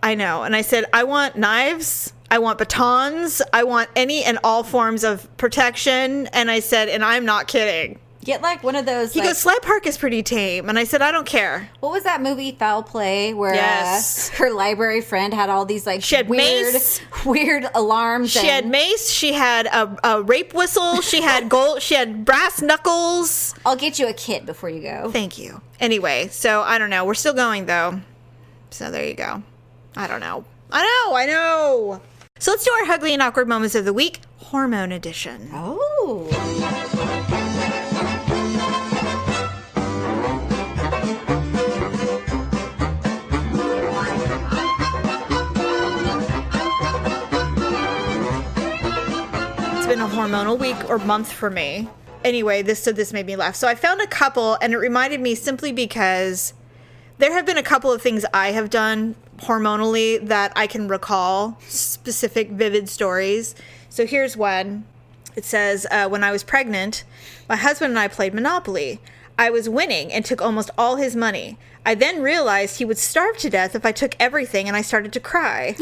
[SPEAKER 1] I know. And I said, I want knives. I want batons. I want any and all forms of protection. And I said, and I'm not kidding.
[SPEAKER 3] Get like one of those.
[SPEAKER 1] He goes, Slide Park is pretty tame. And I said, I don't care.
[SPEAKER 3] What was that movie, Foul Play, where
[SPEAKER 1] yes.
[SPEAKER 3] Her library friend had all these like
[SPEAKER 1] she had
[SPEAKER 3] weird alarms.
[SPEAKER 1] She had mace. She had a rape whistle. She had gold. She had brass knuckles.
[SPEAKER 3] I'll get you a kit before you go.
[SPEAKER 1] Thank you. Anyway, so I don't know. We're still going though. So there you go. I don't know. I know. So let's do our Ugly and Awkward Moments of the Week, Hormone Edition.
[SPEAKER 3] Oh.
[SPEAKER 1] It's been a hormonal week or month for me. Anyway, this made me laugh. So I found a couple, and it reminded me simply because there have been a couple of things I have done hormonally that I can recall, specific vivid stories. So here's one. It says, when I was pregnant, my husband and I played Monopoly. I was winning and took almost all his money. I then realized he would starve to death if I took everything, and I started to cry.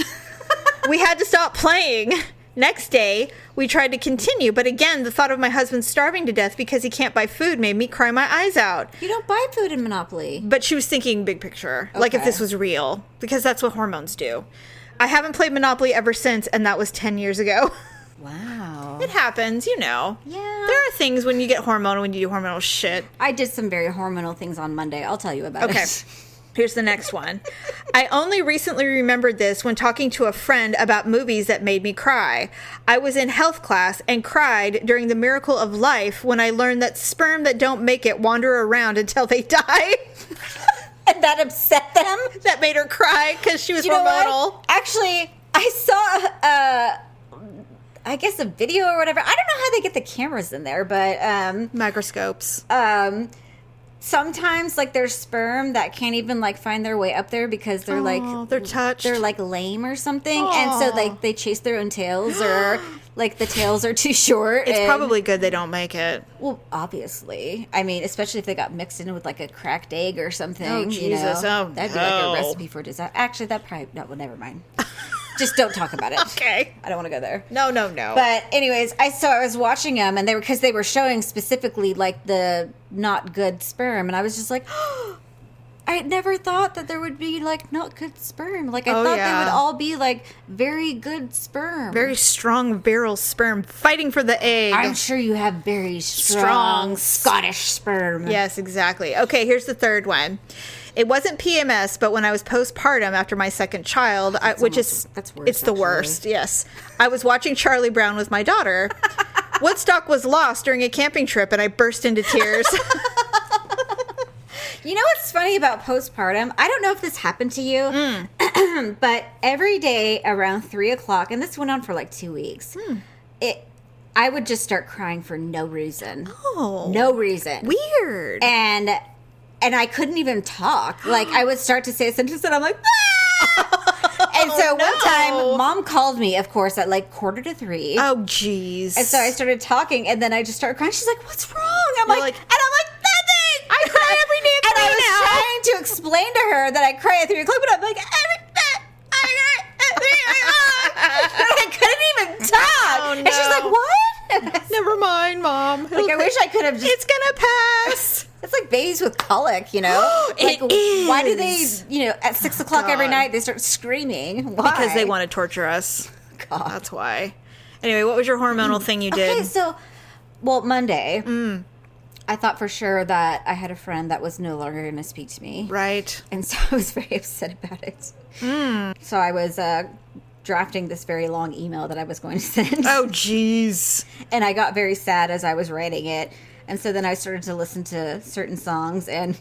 [SPEAKER 1] We had to stop playing. Next day, we tried to continue, but again, the thought of my husband starving to death because he can't buy food made me cry my eyes out.
[SPEAKER 3] You don't buy food in Monopoly.
[SPEAKER 1] But she was thinking big picture, like if this was real, because that's what hormones do. I haven't played Monopoly ever since, and that was 10 years ago.
[SPEAKER 3] Wow.
[SPEAKER 1] It happens, you know.
[SPEAKER 3] Yeah.
[SPEAKER 1] There are things when you get hormonal, when you do hormonal shit.
[SPEAKER 3] I did some very hormonal things on Monday. I'll tell you about it.
[SPEAKER 1] Okay. Here's the next one. I only recently remembered this when talking to a friend about movies that made me cry. I was in health class and cried during The Miracle of Life when I learned that sperm that don't make it wander around until they die.
[SPEAKER 3] And that upset them?
[SPEAKER 1] That made her cry because she was hormonal.
[SPEAKER 3] Actually, I saw I guess a video or whatever. I don't know how they get the cameras in there, but
[SPEAKER 1] microscopes.
[SPEAKER 3] Sometimes like there's sperm that can't even like find their way up there because they're
[SPEAKER 1] they're touched.
[SPEAKER 3] They're like lame or something. And so like they chase their own tails or like the tails are too short.
[SPEAKER 1] It's probably good they don't make it.
[SPEAKER 3] Well, obviously. I mean, especially if they got mixed in with like a cracked egg or something.
[SPEAKER 1] Oh, Jesus.
[SPEAKER 3] You know?
[SPEAKER 1] Oh,
[SPEAKER 3] that'd be like a recipe for disaster. Actually, that probably, no, well, never mind. Just don't talk about it.
[SPEAKER 1] Okay.
[SPEAKER 3] I don't want to go there.
[SPEAKER 1] No.
[SPEAKER 3] But anyways, I was watching them, and because they were showing specifically like the not good sperm, and I was just like, oh, I had never thought that there would be like not good sperm. Like I thought they would all be like very good sperm,
[SPEAKER 1] very strong virile sperm fighting for the egg.
[SPEAKER 3] I'm sure you have very strong Scottish sperm.
[SPEAKER 1] Yes, exactly. Okay, here's the third one. It wasn't PMS, but when I was postpartum after my second child,
[SPEAKER 3] that's worse,
[SPEAKER 1] it's the worst. Yes, I was watching Charlie Brown with my daughter. Woodstock was lost during a camping trip, and I burst into tears.
[SPEAKER 3] You know what's funny about postpartum? I don't know if this happened to you, but every day around 3:00, and this went on for like 2 weeks, I would just start crying for no reason.
[SPEAKER 1] Oh.
[SPEAKER 3] No reason.
[SPEAKER 1] Weird.
[SPEAKER 3] And I couldn't even talk. Like, I would start to say a sentence, and I'm like, ah! And so one time, Mom called me, of course, at like 2:45.
[SPEAKER 1] Oh, jeez.
[SPEAKER 3] And so I started talking, and then I just started crying. She's like, what's wrong? I'm like, nothing!
[SPEAKER 1] I cry every day at 3
[SPEAKER 3] And I was
[SPEAKER 1] now.
[SPEAKER 3] trying to explain to her that I cry at 3:00, but I'm like, I cry at 3:00. I couldn't even talk.
[SPEAKER 1] Oh, no.
[SPEAKER 3] And she's like, what?
[SPEAKER 1] Never mind, Mom.
[SPEAKER 3] Like, I wish I could have just...
[SPEAKER 1] It's gonna pass.
[SPEAKER 3] It's like babies with colic, you know?
[SPEAKER 1] It is.
[SPEAKER 3] Why do they, at 6:00 every night, they start screaming? Why?
[SPEAKER 1] Because they want to torture us.
[SPEAKER 3] God.
[SPEAKER 1] That's why. Anyway, what was your hormonal thing you did?
[SPEAKER 3] Okay, so, Monday, I thought for sure that I had a friend that was no longer going to speak to me.
[SPEAKER 1] Right.
[SPEAKER 3] And so I was very upset about it. So I was drafting this very long email that I was going to send.
[SPEAKER 1] Oh, jeez.
[SPEAKER 3] And I got very sad as I was writing it. And so then I started to listen to certain songs, and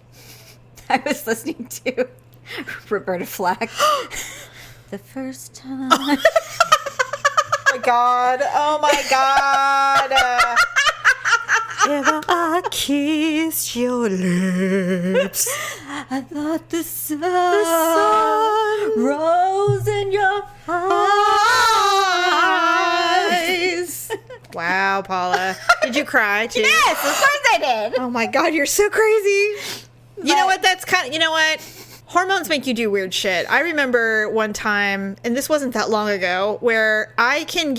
[SPEAKER 3] I was listening to Roberta Flack. The first time.
[SPEAKER 1] Oh my God. Oh my God. Ever I kissed your lips,
[SPEAKER 3] I thought the sun rose in your eyes.
[SPEAKER 1] Wow, Paula. Did you cry too?
[SPEAKER 3] Yes, of course I did.
[SPEAKER 1] Oh my God, you're so crazy. You know what? That's kind of, Hormones make you do weird shit. I remember one time, and this wasn't that long ago, where I can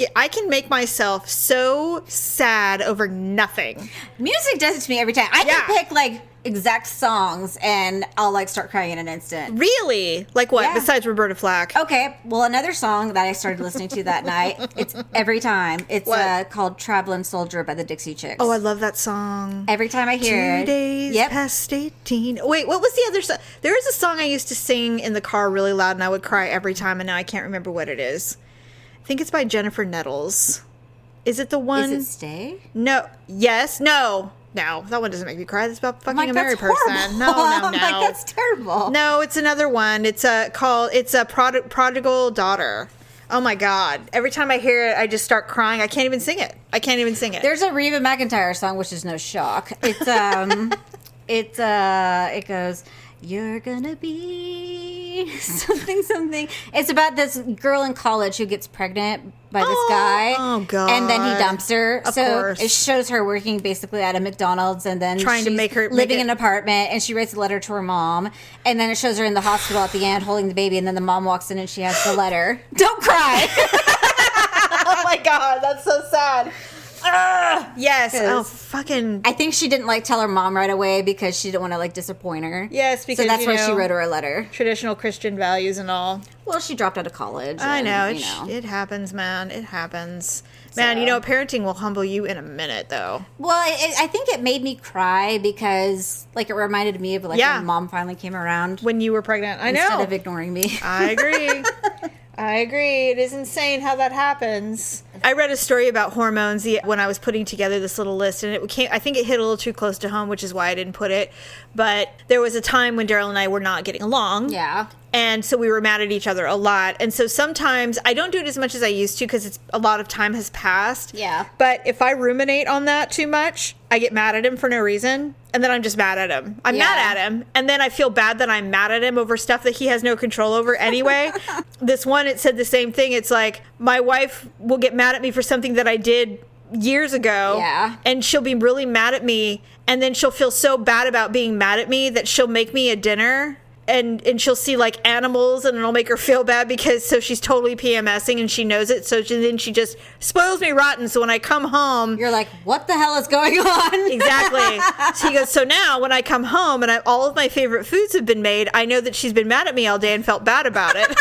[SPEAKER 1] make myself so sad over nothing.
[SPEAKER 3] Music does it to me every time. I can pick like exact songs and I'll like start crying in an instant.
[SPEAKER 1] Really? Like what?
[SPEAKER 3] Yeah.
[SPEAKER 1] Besides Roberta Flack?
[SPEAKER 3] Okay, well, another song that I started listening to that night, it's every time. It's called Traveling Soldier by the Dixie Chicks.
[SPEAKER 1] Oh, I love that song.
[SPEAKER 3] Every time I hear
[SPEAKER 1] 2 days past 18. Wait, what was the other song? There was a song I used to sing in the car really loud and I would cry every time, and now I can't remember what it is. I think it's by Jennifer Nettles. Is it the one?
[SPEAKER 3] Is it Stay?
[SPEAKER 1] No. Yes. No. No, that one doesn't make me cry. That's about fucking a married person. No.
[SPEAKER 3] I'm like, that's terrible.
[SPEAKER 1] No, it's another one. It's a Prodigal Daughter. Oh my God. Every time I hear it, I just start crying. I can't even sing it.
[SPEAKER 3] There's a Reba McEntire song, which is no shock. It's it goes, you're gonna be something. It's about this girl in college who gets pregnant by this guy.
[SPEAKER 1] Oh God.
[SPEAKER 3] And then he dumps her.
[SPEAKER 1] Of course.
[SPEAKER 3] It shows her working basically at a McDonald's, and then
[SPEAKER 1] trying to make her
[SPEAKER 3] living in an apartment, and she writes a letter to her mom, and then it shows her in the hospital at the end holding the baby, and then the mom walks in and she has the letter. Don't cry.
[SPEAKER 1] Oh my God, that's so sad. Yes. Oh, fucking.
[SPEAKER 3] I think she didn't like tell her mom right away because she didn't want to like disappoint her.
[SPEAKER 1] Yes, because
[SPEAKER 3] so that's why she wrote her a letter.
[SPEAKER 1] Traditional Christian values and all.
[SPEAKER 3] Well, she dropped out of college.
[SPEAKER 1] I know. It happens, man. It happens. Man, parenting will humble you in a minute, though.
[SPEAKER 3] Well, I think it made me cry because, like, it reminded me of, like, when mom finally came around.
[SPEAKER 1] When you were pregnant. I know.
[SPEAKER 3] Instead of ignoring me.
[SPEAKER 1] I agree. I agree. It is insane how that happens. I read a story about hormones when I was putting together this little list, and I think it hit a little too close to home, which is why I didn't put it. But there was a time when Daryl and I were not getting along.
[SPEAKER 3] Yeah.
[SPEAKER 1] And so we were mad at each other a lot. And so sometimes I don't do it as much as I used to because a lot of time has passed.
[SPEAKER 3] Yeah.
[SPEAKER 1] But if I ruminate on that too much, I get mad at him for no reason. And then I'm just mad at him. I'm mad at him. And then I feel bad that I'm mad at him over stuff that he has no control over anyway. This one, it said the same thing. It's like, my wife will get mad at me for something that I did years ago.
[SPEAKER 3] Yeah.
[SPEAKER 1] And she'll be really mad at me. And then she'll feel so bad about being mad at me that she'll make me a dinner. And she'll see like animals, and it'll make her feel bad so she's totally PMSing and she knows it. So then she just spoils me rotten. So when I come home,
[SPEAKER 3] you're like, what the hell is going on?
[SPEAKER 1] Exactly. So he goes, so now when I come home and all of my favorite foods have been made, I know that she's been mad at me all day and felt bad about it.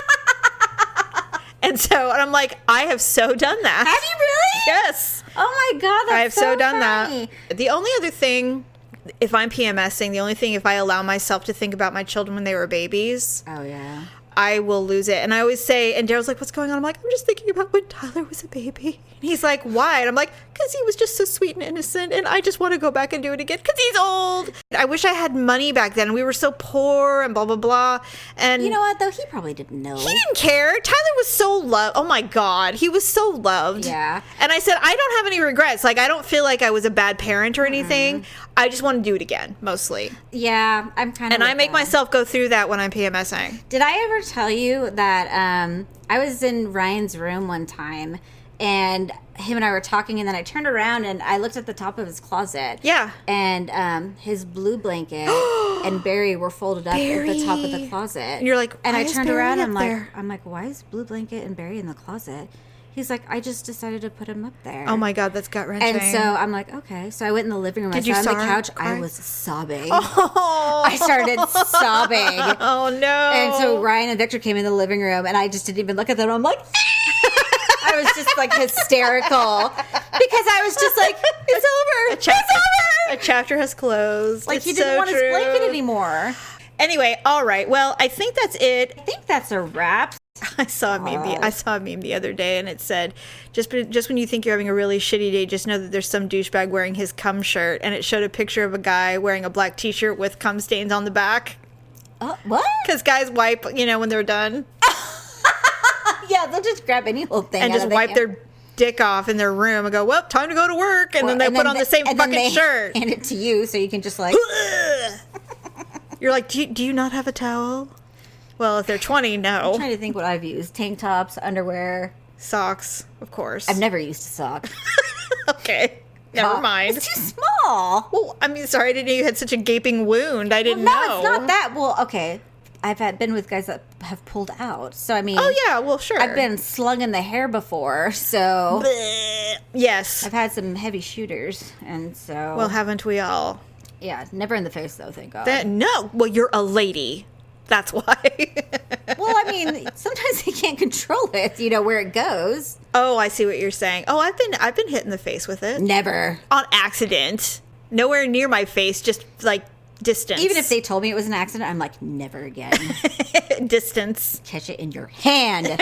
[SPEAKER 1] And I'm like, I have so done that.
[SPEAKER 3] Have you really?
[SPEAKER 1] Yes.
[SPEAKER 3] Oh my God, that's
[SPEAKER 1] I have so done
[SPEAKER 3] funny.
[SPEAKER 1] that. The only other thing, if I'm PMSing, the only thing, if I allow myself to think about my children when they were babies,
[SPEAKER 3] oh yeah,
[SPEAKER 1] I will lose it. And I always say, and Daryl's like, what's going on? I'm like, I'm just thinking about when Tyler was a baby. And he's like, why? And I'm like, because he was just so sweet and innocent, and I just want to go back and do it again because he's old. I wish I had money back then. We were so poor and blah, blah, blah. And
[SPEAKER 3] you know what, though? He probably didn't know.
[SPEAKER 1] He didn't care. Tyler was so loved. Oh, my God. He was so loved.
[SPEAKER 3] Yeah.
[SPEAKER 1] And I said, I don't have any regrets. Like, I don't feel like I was a bad parent or anything. I just want to do it again, mostly.
[SPEAKER 3] Yeah, I'm kind of.
[SPEAKER 1] And I make myself go through that when I'm PMSing.
[SPEAKER 3] Did I ever tell you that I was in Ryan's room one time, and him and I were talking, and then I turned around and I looked at the top of his closet.
[SPEAKER 1] Yeah.
[SPEAKER 3] And his blue blanket and Barry were folded up at the top of the closet. And
[SPEAKER 1] you're like,
[SPEAKER 3] and
[SPEAKER 1] why
[SPEAKER 3] I
[SPEAKER 1] is
[SPEAKER 3] turned
[SPEAKER 1] Barry
[SPEAKER 3] around
[SPEAKER 1] up
[SPEAKER 3] and
[SPEAKER 1] there?
[SPEAKER 3] I'm like, why is blue blanket and Barry in the closet? He's like, I just decided to put him up there.
[SPEAKER 1] Oh my God, that's gut wrenching.
[SPEAKER 3] And so I'm like, okay. So I went in the living room. I sat on the couch.
[SPEAKER 1] Cry?
[SPEAKER 3] I was sobbing.
[SPEAKER 1] Oh.
[SPEAKER 3] I started sobbing.
[SPEAKER 1] Oh no.
[SPEAKER 3] And so Ryan and Victor came in the living room, and I just didn't even look at them. I'm like, I was just like hysterical because I was just like, it's over. It's over.
[SPEAKER 1] A chapter has closed.
[SPEAKER 3] Like,
[SPEAKER 1] it's
[SPEAKER 3] he didn't want
[SPEAKER 1] true.
[SPEAKER 3] his blanket anymore.
[SPEAKER 1] Anyway, all right. Well, I think that's it.
[SPEAKER 3] I think that's a wrap.
[SPEAKER 1] I saw a meme the other day, and it said, just when you think you're having a really shitty day, just know that there's some douchebag wearing his cum shirt, and it showed a picture of a guy wearing a black t-shirt with cum stains on the back.
[SPEAKER 3] What?
[SPEAKER 1] Because guys wipe, when they're done.
[SPEAKER 3] Yeah, they'll just grab any little thing
[SPEAKER 1] and just wipe their dick off in their room and go, well, time to go to work, and then they put on the same fucking shirt.
[SPEAKER 3] Hand it to you so you can just like...
[SPEAKER 1] You're like, do you not have a towel? Well, if they're 20, no.
[SPEAKER 3] I'm trying to think what I've used. Tank tops, underwear.
[SPEAKER 1] Socks, of course.
[SPEAKER 3] I've never used a sock.
[SPEAKER 1] Okay. Never mind.
[SPEAKER 3] It's too small.
[SPEAKER 1] Well, I mean, sorry, I didn't know you had such a gaping wound. I didn't know.
[SPEAKER 3] No, it's not that. Well, okay. I've been with guys that have pulled out. So, I mean...
[SPEAKER 1] Oh, yeah, well, sure.
[SPEAKER 3] I've been slung in the hair before, so...
[SPEAKER 1] Bleh. Yes.
[SPEAKER 3] I've had some heavy shooters, and so...
[SPEAKER 1] Well, haven't we all?
[SPEAKER 3] Yeah, never in the face, though, thank God.
[SPEAKER 1] No. Well, you're a lady. That's why.
[SPEAKER 3] Well, I mean, sometimes you can't control it, where it goes.
[SPEAKER 1] Oh, I see what you're saying. Oh, I've been hit in the face with it.
[SPEAKER 3] Never.
[SPEAKER 1] On accident. Nowhere near my face, just, like, distance.
[SPEAKER 3] Even if they told me it was an accident, I'm like, never again.
[SPEAKER 1] Distance.
[SPEAKER 3] Catch it in your hand.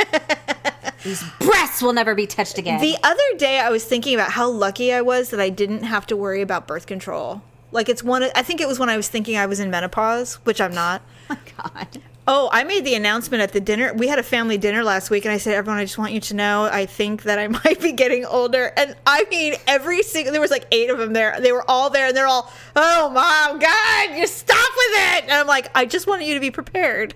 [SPEAKER 3] These breasts will never be touched again.
[SPEAKER 1] The other day, I was thinking about how lucky I was that I didn't have to worry about birth control. Like, I think it was when I was thinking I was in menopause, which I'm not.
[SPEAKER 3] Oh, my God.
[SPEAKER 1] Oh, I made the announcement at the dinner. We had a family dinner last week, and I said, everyone, I just want you to know, I think that I might be getting older. And I mean, there was like 8 of them there. They were all there, and they're all, oh, Mom, God, you stop with it. And I'm like, I just wanted you to be prepared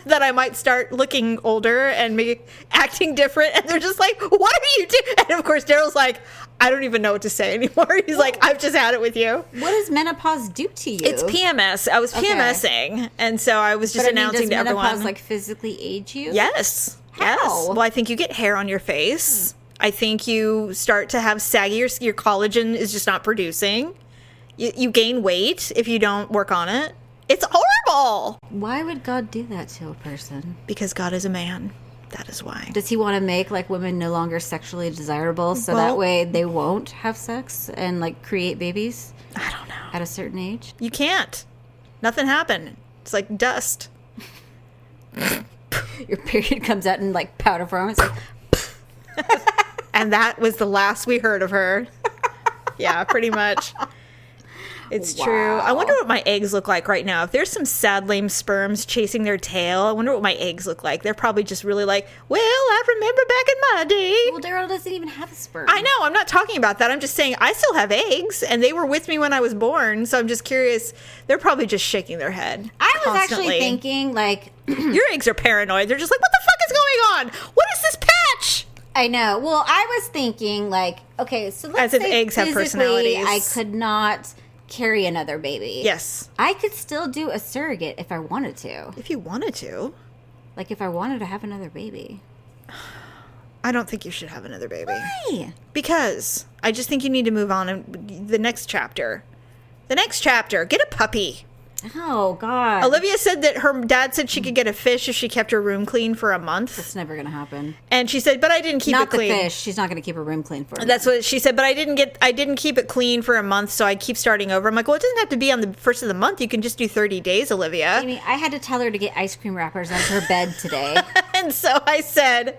[SPEAKER 1] that I might start looking older and acting different. And they're just like, what are you doing? And of course, Daryl's like, I don't even know what to say anymore. He's like, I've just had it with you.
[SPEAKER 3] What does menopause do to you?
[SPEAKER 1] It's PMS. I was PMSing, and so I was just announcing to everyone.
[SPEAKER 3] Does menopause like physically age you?
[SPEAKER 1] Yes.
[SPEAKER 3] How?
[SPEAKER 1] Yes. Well, I think you get hair on your face. I think you start to have saggy, your collagen is just not producing. You gain weight if you don't work on it. It's horrible.
[SPEAKER 3] Why would God do that to a person?
[SPEAKER 1] Because God is a man. That is why.
[SPEAKER 3] Does he want to make like women no longer sexually desirable so that way they won't have sex and like create babies?
[SPEAKER 1] I don't know.
[SPEAKER 3] At a certain age?
[SPEAKER 1] You can't. Nothing happened. It's like dust.
[SPEAKER 3] Your period comes out in like powder form. It's like...
[SPEAKER 1] And that was the last we heard of her. Yeah, pretty much. It's true. I wonder what my eggs look like right now. If there's some sad, lame sperms chasing their tail, I wonder what my eggs look like. They're probably just really like, well, I remember back in my day.
[SPEAKER 3] Well, Daryl doesn't even have a sperm.
[SPEAKER 1] I know. I'm not talking about that. I'm just saying I still have eggs, and they were with me when I was born. So I'm just curious. They're probably just shaking their head.
[SPEAKER 3] I was
[SPEAKER 1] constantly.
[SPEAKER 3] actually thinking, like...
[SPEAKER 1] Your eggs are paranoid. They're just like, what the fuck is going on? What is this patch?
[SPEAKER 3] I know. Well, I was thinking, like, okay, so let's
[SPEAKER 1] As if
[SPEAKER 3] say
[SPEAKER 1] eggs have
[SPEAKER 3] physically
[SPEAKER 1] personalities.
[SPEAKER 3] I could not carry another baby.
[SPEAKER 1] Yes.
[SPEAKER 3] I could still do a surrogate if I wanted to.
[SPEAKER 1] If you wanted to.
[SPEAKER 3] Like, if I wanted to have another baby.
[SPEAKER 1] I don't think you should have another baby.
[SPEAKER 3] Why?
[SPEAKER 1] Because I just think you need to move on and the next chapter. The next chapter. Get a puppy.
[SPEAKER 3] Oh, God.
[SPEAKER 1] Olivia said that her dad said she could get a fish if she kept her room clean for a month.
[SPEAKER 3] That's never going to happen.
[SPEAKER 1] And she said, but I didn't keep it clean.
[SPEAKER 3] Not the fish. She's not going to keep her room clean for a
[SPEAKER 1] That's what she said, but I didn't keep it clean for a month, so I keep starting over. I'm like, well, it doesn't have to be on the first of the month. You can just do 30 days, Olivia.
[SPEAKER 3] Amy, I had to tell her to get ice cream wrappers under her bed today.
[SPEAKER 1] And so I said,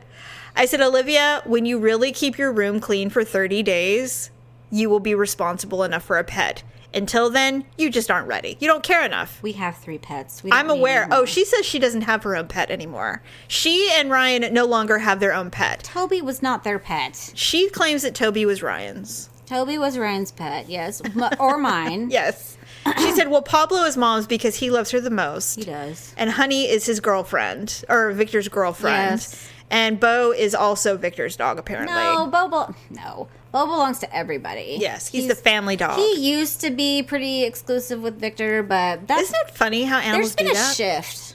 [SPEAKER 1] Olivia, when you really keep your room clean for 30 days, you will be responsible enough for a pet. Until then, you just aren't ready. You don't care enough.
[SPEAKER 3] We have 3 pets.
[SPEAKER 1] I'm aware. Oh, she says she doesn't have her own pet anymore. She and Ryan no longer have their own pet.
[SPEAKER 3] Toby was not their pet.
[SPEAKER 1] She claims that Toby was Ryan's.
[SPEAKER 3] Toby was Ryan's pet, yes. Or mine.
[SPEAKER 1] Yes. She said, well, Pablo is Mom's because he loves her the most.
[SPEAKER 3] He does.
[SPEAKER 1] And Honey is his girlfriend, or Victor's girlfriend.
[SPEAKER 3] Yes.
[SPEAKER 1] And Bo is also Victor's dog, apparently.
[SPEAKER 3] No, Bo belongs to everybody.
[SPEAKER 1] Yes, he's the family dog.
[SPEAKER 3] He used to be pretty exclusive with Victor, but
[SPEAKER 1] Isn't it funny how animals do that?
[SPEAKER 3] There's been a shift.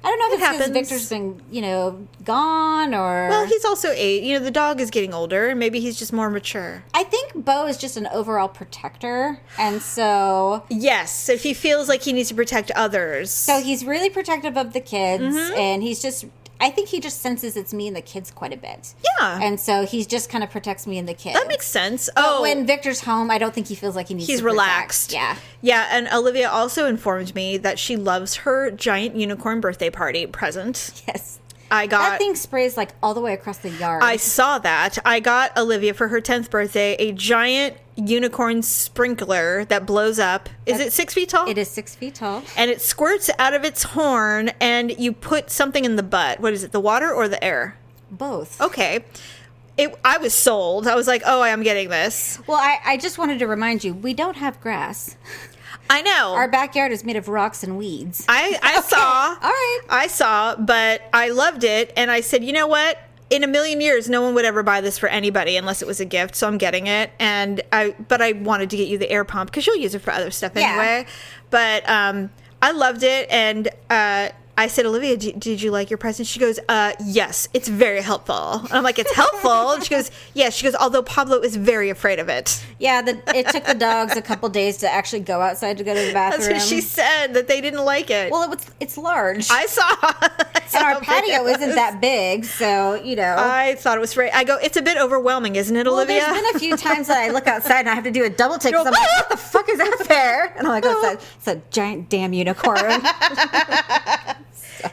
[SPEAKER 3] I don't know if it's because Victor's been, gone or...
[SPEAKER 1] Well, he's also 8. The dog is getting older. Maybe he's just more mature.
[SPEAKER 3] I think Bo is just an overall protector, and so...
[SPEAKER 1] Yes, so he feels like he needs to protect others.
[SPEAKER 3] So he's really protective of the kids, and he's just... I think he just senses it's me and the kids quite a bit.
[SPEAKER 1] Yeah.
[SPEAKER 3] And so he just kind of protects me and the kids.
[SPEAKER 1] That makes sense.
[SPEAKER 3] But when Victor's home, I don't think he feels like he needs to
[SPEAKER 1] He's
[SPEAKER 3] protect.
[SPEAKER 1] relaxed.
[SPEAKER 3] Yeah.
[SPEAKER 1] Yeah, and Olivia also informed me that she loves her giant unicorn birthday party present.
[SPEAKER 3] Yes.
[SPEAKER 1] That
[SPEAKER 3] thing sprays like all the way across the yard.
[SPEAKER 1] I saw that. I got Olivia for her 10th birthday a giant unicorn sprinkler that blows up. Is it 6 feet tall?
[SPEAKER 3] It is 6 feet tall.
[SPEAKER 1] And it squirts out of its horn, and you put something in the butt. What is it, the water or the air?
[SPEAKER 3] Both.
[SPEAKER 1] Okay. I was sold. I was like, oh, I'm getting this.
[SPEAKER 3] Well, I just wanted to remind you, we don't have grass.
[SPEAKER 1] I know.
[SPEAKER 3] Our backyard is made of rocks and weeds.
[SPEAKER 1] I saw.
[SPEAKER 3] All right.
[SPEAKER 1] I saw, but I loved it. And I said, you know what? In a million years, no one would ever buy this for anybody unless it was a gift. So I'm getting it. But I wanted to get you the air pump because you'll use it for other stuff anyway. But I loved it, and I said, Olivia, did you like your present? She goes, yes, it's very helpful. And I'm like, it's helpful? And she goes, yes. She goes, although Pablo is very afraid of it.
[SPEAKER 3] Yeah, it took the dogs a couple days to actually go outside to go to the bathroom.
[SPEAKER 1] That's what she said, that they didn't like it.
[SPEAKER 3] Well, it's large.
[SPEAKER 1] I saw
[SPEAKER 3] and our patio isn't that big, so,
[SPEAKER 1] I thought it was right. I go, it's a bit overwhelming, isn't it, Olivia?
[SPEAKER 3] Well, there's been a few times that I look outside and I have to do a double take because I'm like, what the fuck is out there? And I'm like, it's a giant damn unicorn.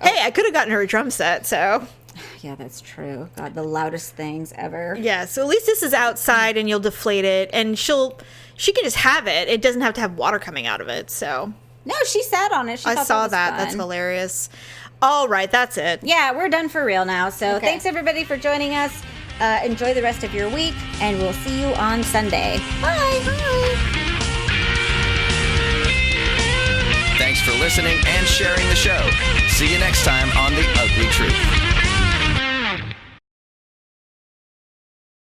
[SPEAKER 1] Hey, I could have gotten her a drum set, so.
[SPEAKER 3] Yeah, that's true. God, the loudest things ever.
[SPEAKER 1] Yeah, so at least this is outside and you'll deflate it, and she can just have it. It doesn't have to have water coming out of it, so.
[SPEAKER 3] No, she sat on it.
[SPEAKER 1] I saw that. That's hilarious. All right, that's it.
[SPEAKER 3] Yeah, we're done for real now. So thanks everybody for joining us. Enjoy the rest of your week, and we'll see you on Sunday. Bye. Bye.
[SPEAKER 2] Thanks for listening and sharing the show. See you next time on the